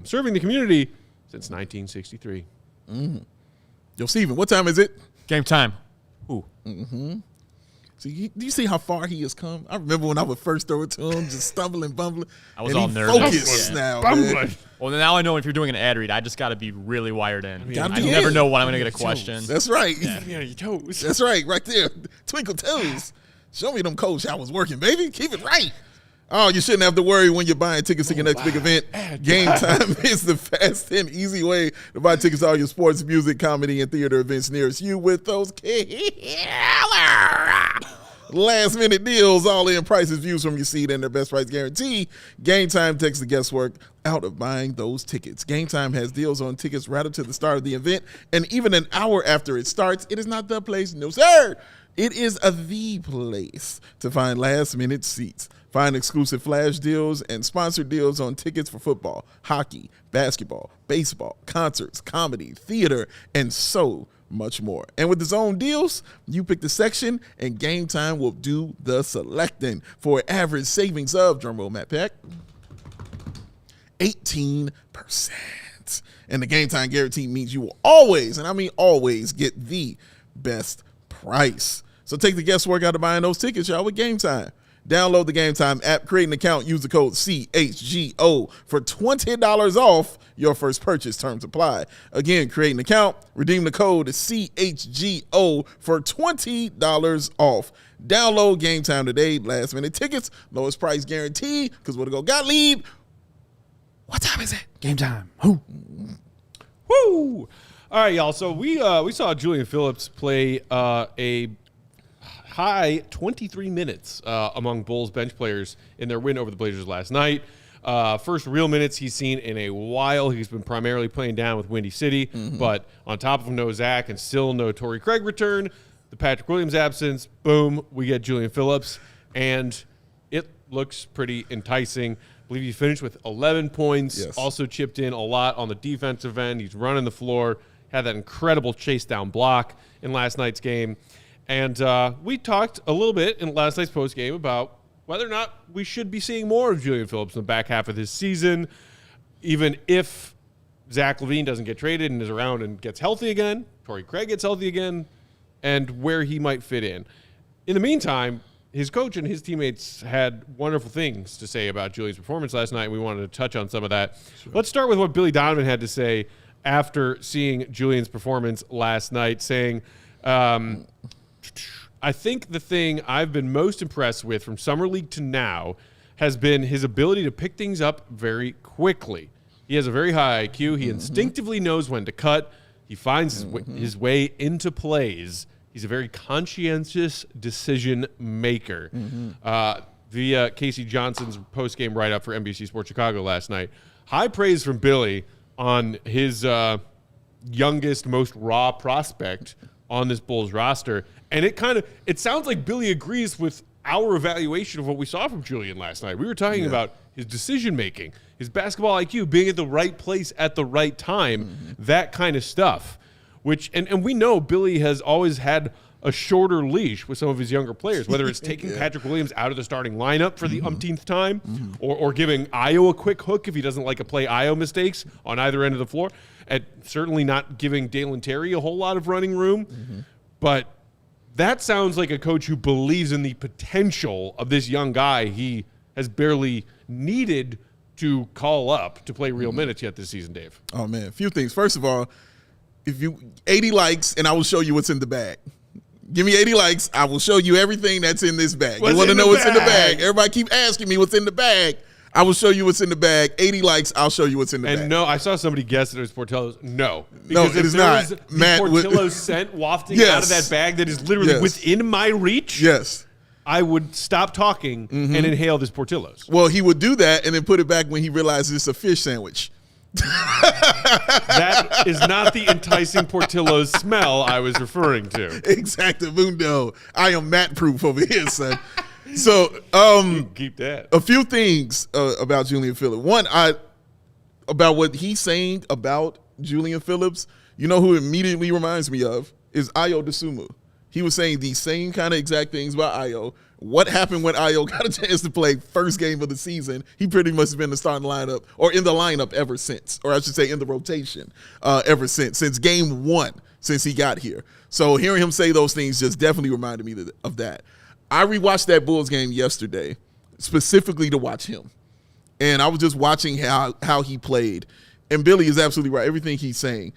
Serving the community since 1963. Yo, Steven, what time is it? Game time. See, do you see how far he has come? I remember when I would first throw it to him, just stumbling, bumbling. I was and all he nervous. Focused now, man. Well, now I know if you're doing an ad read, I just got to be really wired in. Gotta I be never in. know when I'm going to get a question. That's right. Yeah, your toes. That's right, right there. Twinkle toes. Show me them cold showers working, baby. Keep it right. Oh, you shouldn't have to worry when you're buying tickets to your next big event. Game Time is the fast and easy way to buy tickets to all your sports, music, comedy, and theater events nearest you with those last-minute deals, all-in prices, views from your seat, and their best price guarantee. Game Time takes the guesswork out of buying those tickets. Game Time has deals on tickets right up to the start of the event, and even an hour after it starts. It is not the place, no sir. It is the place to find last-minute seats. Find exclusive flash deals and sponsored deals on tickets for football, hockey, basketball, baseball, concerts, comedy, theater, and so much more. And with the zone deals, you pick the section and Game Time will do the selecting for an average savings of, drumroll Matt Peck, 18%. And the Game Time guarantee means you will always, and I mean always, get the best price. So take the guesswork out of buying those tickets, y'all, with Game Time. Download the Game Time app, create an account, use the code CHGO for $20 off your first purchase. Terms apply. Again, create an account, redeem the code CHGO for $20 off. Download Game Time today. Last minute tickets, lowest price guarantee. Because what to go Gottlieb? What time is it? Game time. Woo! All right, y'all. So we saw Julian Phillips play a high 23 minutes among Bulls bench players in their win over the Blazers last night. First real minutes he's seen in a while. He's been primarily playing down with Windy City, but on top of no Zach and still no Torrey Craig return, the Patrick Williams absence, boom, we get Julian Phillips, and it looks pretty enticing. I believe he finished with 11 points, also chipped in a lot on the defensive end. He's running the floor, had that incredible chase down block in last night's game. And we talked a little bit in last night's postgame about whether or not we should be seeing more of Julian Phillips in the back half of this season, even if Zach LaVine doesn't get traded and is around and gets healthy again, Torrey Craig gets healthy again, and where he might fit in. In the meantime, his coach and his teammates had wonderful things to say about Julian's performance last night. We wanted to touch on some of that. Sure. Let's start with what Billy Donovan had to say after seeing Julian's performance last night, saying, I think the thing I've been most impressed with from Summer League to now has been his ability to pick things up very quickly. He has a very high IQ. He instinctively knows when to cut. He finds his way into plays. He's a very conscientious decision maker. Via Casey Johnson's postgame write-up for NBC Sports Chicago last night, high praise from Billy on his youngest, most raw prospect on this Bulls roster. And it sounds like Billy agrees with our evaluation of what we saw from Julian last night. We were talking about his decision-making, his basketball IQ, being at the right place at the right time, that kind of stuff. Which and we know Billy has always had a shorter leash with some of his younger players, whether it's taking Patrick Williams out of the starting lineup for the umpteenth time or giving Ayo a quick hook if he doesn't like to play Ayo mistakes on either end of the floor, and certainly not giving Dalen Terry a whole lot of running room. But that sounds like a coach who believes in the potential of this young guy he has barely needed to call up to play real minutes yet this season, Dave. Oh, man, a few things. First of all, if you 80 likes and I will show you what's in the bag. Give me 80 likes, I will show you everything that's in this bag. You want to know what's in the bag? Everybody keep asking me what's in the bag. I will show you what's in the bag. 80 likes, I'll show you what's in the bag. And no, I saw somebody guess that it was Portillo's. No. No, it is not. Matt, Portillo's scent wafting out of that bag that is literally within my reach. Yes. I would stop talking and inhale this Portillo's. Well, he would do that and then put it back when he realizes it's a fish sandwich. That is not the enticing Portillo's smell I was referring to. Exactamundo. I am Matt proof over here, son. So, keep that. A few things about Julian Phillips. One, about what he's saying about Julian Phillips. You know who immediately reminds me of is Ayo Dosunmu. He was saying these same kind of exact things about Ayo. What happened when Ayo got a chance to play first game of the season? He pretty much has been in the starting lineup or in the lineup ever since, or I should say in the rotation ever since game one, since he got here. So hearing him say those things just definitely reminded me of that. I rewatched that Bulls game yesterday specifically to watch him. And I was just watching how he played. And Billy is absolutely right. Everything he's saying.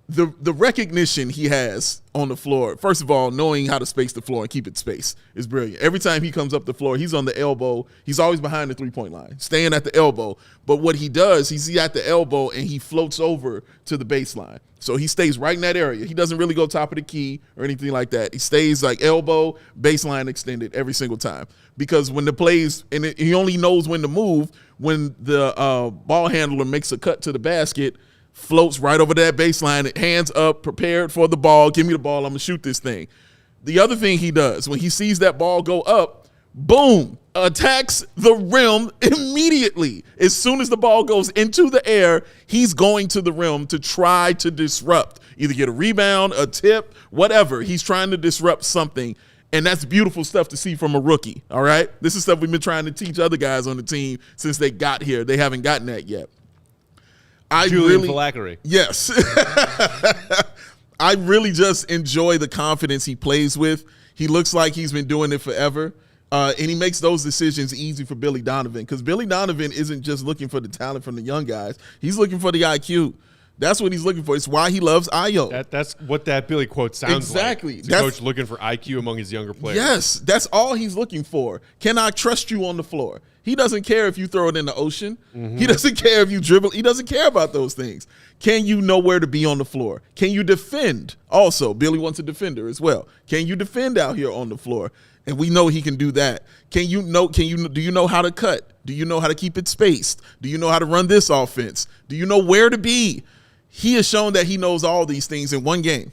The recognition he has on the floor, first of all, knowing how to space the floor and keep it spaced is brilliant. Every time he comes up the floor, he's on the elbow. He's always behind the three-point line, staying at the elbow. But what he does, he's at the elbow and he floats over to the baseline. So he stays right in that area. He doesn't really go top of the key or anything like that. He stays like elbow, baseline extended every single time. Because when the plays, and he only knows when to move, when the ball handler makes a cut to the basket, floats right over that baseline, hands up, prepared for the ball. Give me the ball. I'm going to shoot this thing. The other thing he does, when he sees that ball go up, boom, attacks the rim immediately. As soon as the ball goes into the air, he's going to the rim to try to disrupt, either get a rebound, a tip, whatever. He's trying to disrupt something. And that's beautiful stuff to see from a rookie, all right? This is stuff we've been trying to teach other guys on the team since they got here. They haven't gotten that yet. Julian Philackery. Yes. I really just enjoy the confidence he plays with. He looks like he's been doing it forever. And he makes those decisions easy for Billy Donovan because Billy Donovan isn't just looking for the talent from the young guys. He's looking for the IQ. That's what he's looking for. It's why he loves Ayo. That's what that Billy quote sounds exactly. like. It's a coach looking for IQ among his younger players. Yes, that's all he's looking for. Can I trust you on the floor? He doesn't care if you throw it in the ocean. He doesn't care if you dribble. He doesn't care about those things. Can you know where to be on the floor? Can you defend? Also, Billy wants a defender as well. Can you defend out here on the floor? And we know he can do that. Do you know how to cut? Do you know how to keep it spaced? Do you know how to run this offense? Do you know where to be? He has shown that he knows all these things in one game.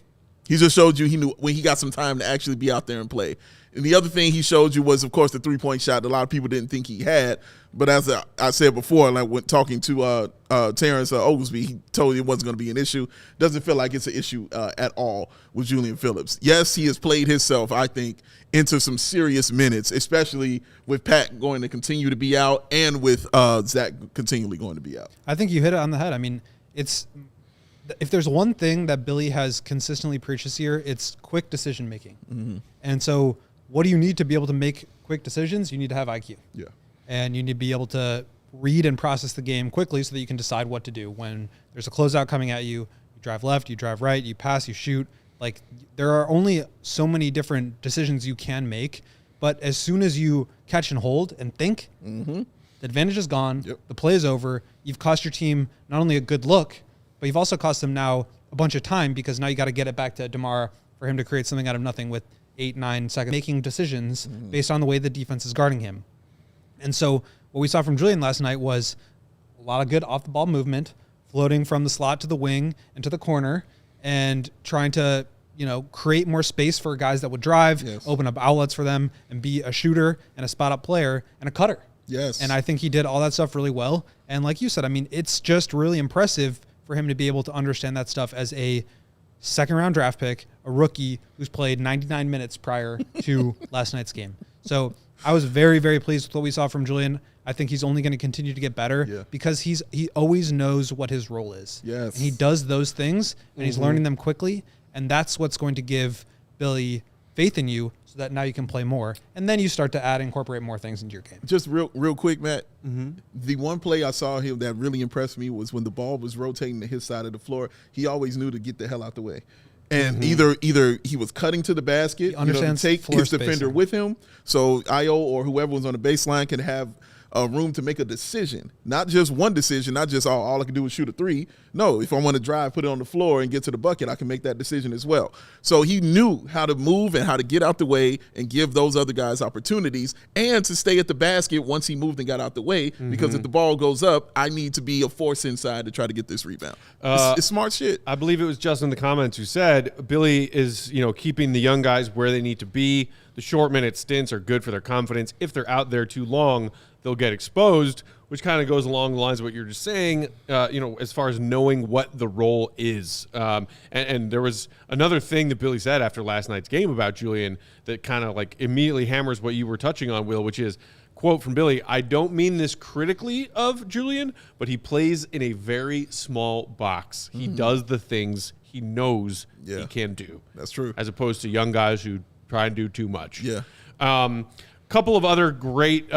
He just showed you he knew when he got some time to actually be out there and play. And the other thing he showed you was, of course, the three-point shot that a lot of people didn't think he had. But as I said before, like when talking to Terrence Oglesby, he told you it wasn't going to be an issue. Doesn't feel like it's an issue at all with Julian Phillips. Yes, he has played himself, I think, into some serious minutes, especially with Pat going to continue to be out and with Zach continually going to be out. I think you hit it on the head. I mean, if there's one thing that Billy has consistently preached this year, it's quick decision making. And so what do you need to be able to make quick decisions? You need to have IQ. Yeah. And you need to be able to read and process the game quickly so that you can decide what to do. When there's a closeout coming at you, you drive left, you drive right, you pass, you shoot. Like, there are only so many different decisions you can make. But as soon as you catch and hold and think, the advantage is gone. Yep. The play is over. You've cost your team not only a good look, but you've also cost them now a bunch of time, because now you got to get it back to DeMar for him to create something out of nothing with 8-9 seconds, making decisions based on the way the defense is guarding him. And so what we saw from Julian last night was a lot of good off-the-ball movement, floating from the slot to the wing and to the corner, and trying to, create more space for guys that would drive, open up outlets for them, and be a shooter and a spot-up player and a cutter. Yes. And I think he did all that stuff really well. And like you said, I mean, it's just really impressive for him to be able to understand that stuff as a second-round draft pick, a rookie who's played 99 minutes prior to last night's game. So I was very, very pleased with what we saw from Julian. I think he's only going to continue to get better because he always knows what his role is. Yes. And he does those things, and he's learning them quickly, and that's what's going to give Billy faith in you so that now you can play more. And then you start to incorporate more things into your game. Just real quick, Matt. The one play I saw him that really impressed me was when the ball was rotating to his side of the floor, he always knew to get the hell out the way. And either he was cutting to the basket, to take his defender with him, so Io or whoever was on the baseline can have room to make a decision. Not just one decision, not just all I can do is shoot a three. No, if I want to drive, put it on the floor and get to the bucket, I can make that decision as well. So he knew how to move and how to get out the way and give those other guys opportunities, and to stay at the basket once he moved and got out the way, because if the ball goes up, I need to be a force inside to try to get this rebound. It's smart shit. I believe it was Justin in the comments who said Billy is, keeping the young guys where they need to be. The short minute stints are good for their confidence. If they're out there too long, they'll get exposed, which kind of goes along the lines of what you're just saying, as far as knowing what the role is. And there was another thing that Billy said after last night's game about Julian that kind of like immediately hammers what you were touching on, Will, which is, quote from Billy, "I don't mean this critically of Julian, but he plays in a very small box. He does the things he knows he can do." That's true. As opposed to young guys who try and do too much. Yeah. Couple of other great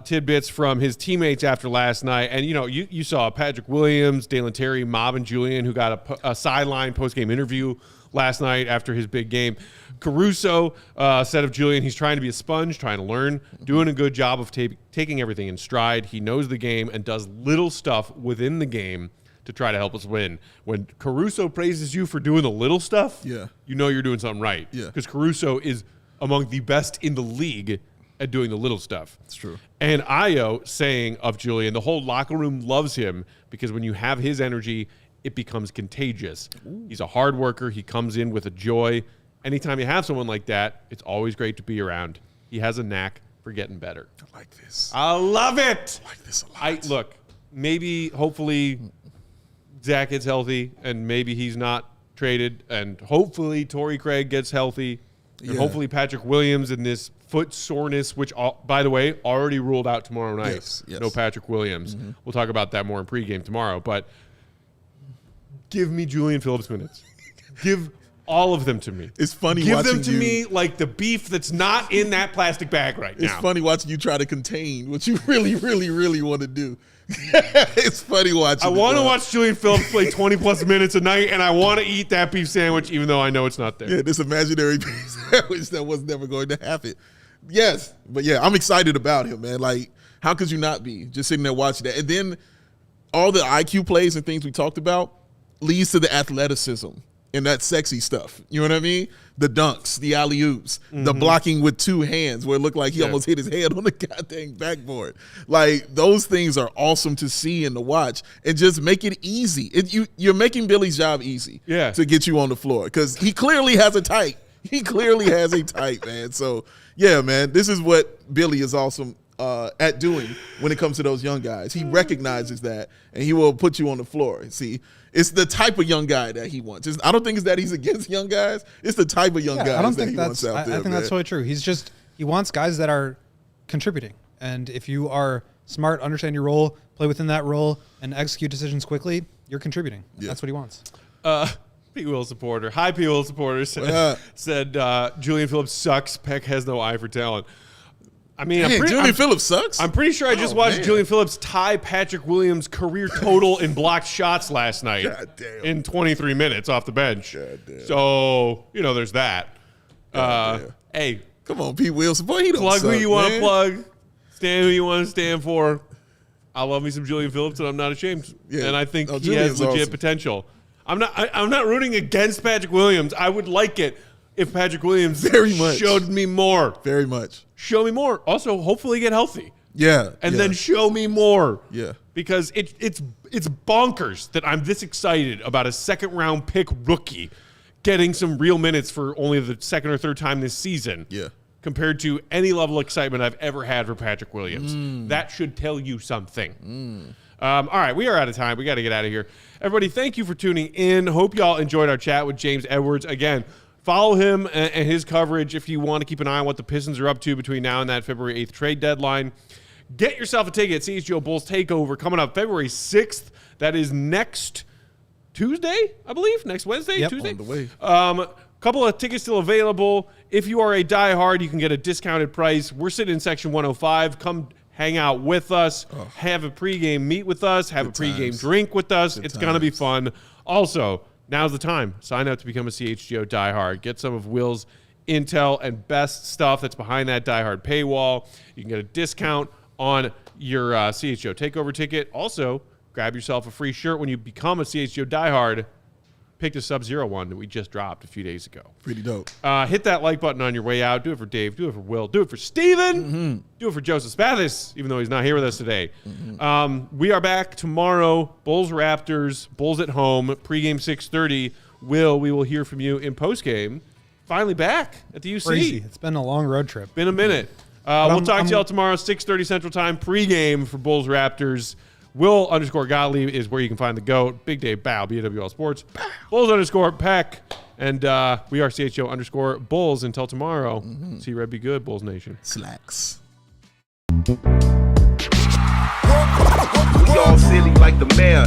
tidbits from his teammates after last night. And, you saw Patrick Williams, Dalen Terry mobbing Julian, who got a sideline post-game interview last night after his big game. Caruso said of Julian, he's trying to be a sponge, trying to learn, doing a good job of taking everything in stride. He knows the game and does little stuff within the game to try to help us win. When Caruso praises you for doing the little stuff, you know you're doing something right. Because Caruso is among the best in the league at doing the little stuff. That's true. And Io saying of Julian, the whole locker room loves him because when you have his energy, it becomes contagious. Ooh. He's a hard worker. He comes in with a joy. Anytime you have someone like that, it's always great to be around. He has a knack for getting better. I like this. I love it. I like this a lot. Look, hopefully Zach gets healthy and maybe he's not traded, and hopefully Torrey Craig gets healthy. And hopefully Patrick Williams in this foot soreness, which, by the way, already ruled out tomorrow night. Yes. No Patrick Williams. We'll talk about that more in pregame tomorrow. But give me Julian Phillips minutes. Give all of them to me. It's funny Give watching them to me like the beef that's not in that plastic bag right now. It's funny watching you try to contain what you really, really, really want to do. It's funny watching. I want to watch Julian Phillips play 20-plus minutes a night, and I want to eat that beef sandwich even though I know it's not there. Yeah, this imaginary beef sandwich that was never going to happen. Yes, but I'm excited about him, man. Like, How could you not be just sitting there watching that? And then all the IQ plays and things we talked about leads to the athleticism and that sexy stuff. You know what I mean? The dunks, the alley-oops, the blocking with two hands where it looked like he almost hit his head on the goddamn backboard. Like, those things are awesome to see and to watch, and just make it easy. You're making Billy's job easy to get you on the floor, because he clearly has a type. He clearly has a type, man. So, yeah, man, this is what Billy is awesome at doing when it comes to those young guys. He recognizes that, and he will put you on the floor. See, it's the type of young guy that he wants. I don't think it's that he's against young guys. It's the type of young guys I don't that think he that's, wants out there. I think that's totally true. He wants guys that are contributing. And if you are smart, understand your role, play within that role, and execute decisions quickly, you're contributing. Yeah. That's what he wants. P. Will supporter. Hi, P. Will supporter. Said Julian Phillips sucks. Peck has no eye for talent. I mean, Julian Phillips sucks? I'm pretty sure I just watched Julian Phillips tie Patrick Williams' career total in blocked shots last night in 23 minutes off the bench. So, there's that. Hey. Come on, Pete Wilson. Boy, he don't plug suck, who you want to man. plug. Stand who you want to stand for. I love me some Julian Phillips, and I'm not ashamed. Yeah. And I think he Julian's has legit awesome. potential. I'm not rooting against Patrick Williams. I would like it if Patrick Williams Very much. showed me more. Very much. Show me more. Also, hopefully get healthy. Yeah. And then show me more. Yeah. Because it's bonkers that I'm this excited about a second-round pick rookie getting some real minutes for only the second or third time this season. Yeah. Compared to any level of excitement I've ever had for Patrick Williams. That should tell you something. All right, we are out of time. We got to get out of here. Everybody, thank you for tuning in. Hope y'all enjoyed our chat with James Edwards. Again, follow him and his coverage if you want to keep an eye on what the Pistons are up to between now and that February 8th trade deadline. Get yourself a ticket. CHGO Bulls Takeover coming up February 6th. That is next Tuesday, I believe. Next Wednesday, Yep. Tuesday. On the way. Couple of tickets still available. If you are a diehard, you can get a discounted price. We're sitting in section 105. Come hang out with us. Have a pregame meet with us. Have a pregame times. drink with us. It's going to be times. fun. Also, now's the time. Sign up to become a CHGO diehard. Get some of Will's intel and best stuff that's behind that diehard paywall. You can get a discount on your CHGO takeover ticket. Also, grab yourself a free shirt when you become a CHGO diehard. Pick the Sub-Zero one that we just dropped a few days ago. Pretty dope. Hit that like button on your way out. Do it for Dave. Do it for Will. Do it for Steven. Do it for Joseph Spathis, even though he's not here with us today. We are back tomorrow. Bulls Raptors. Bulls at home. Pregame 6:30. Will, we will hear from you in postgame. Finally back at the UC. Crazy. It's been a long road trip. Been a minute. We'll talk to y'all tomorrow, 6:30 Central Time. Pregame for Bulls Raptors. Will_Gottlieb is where you can find the GOAT. Big Dave Bow, BWL Sports. Bulls_Peck. And we are CHGO_Bulls until tomorrow. See Red be good, Bulls Nation. Slacks. We all silly like the mayor.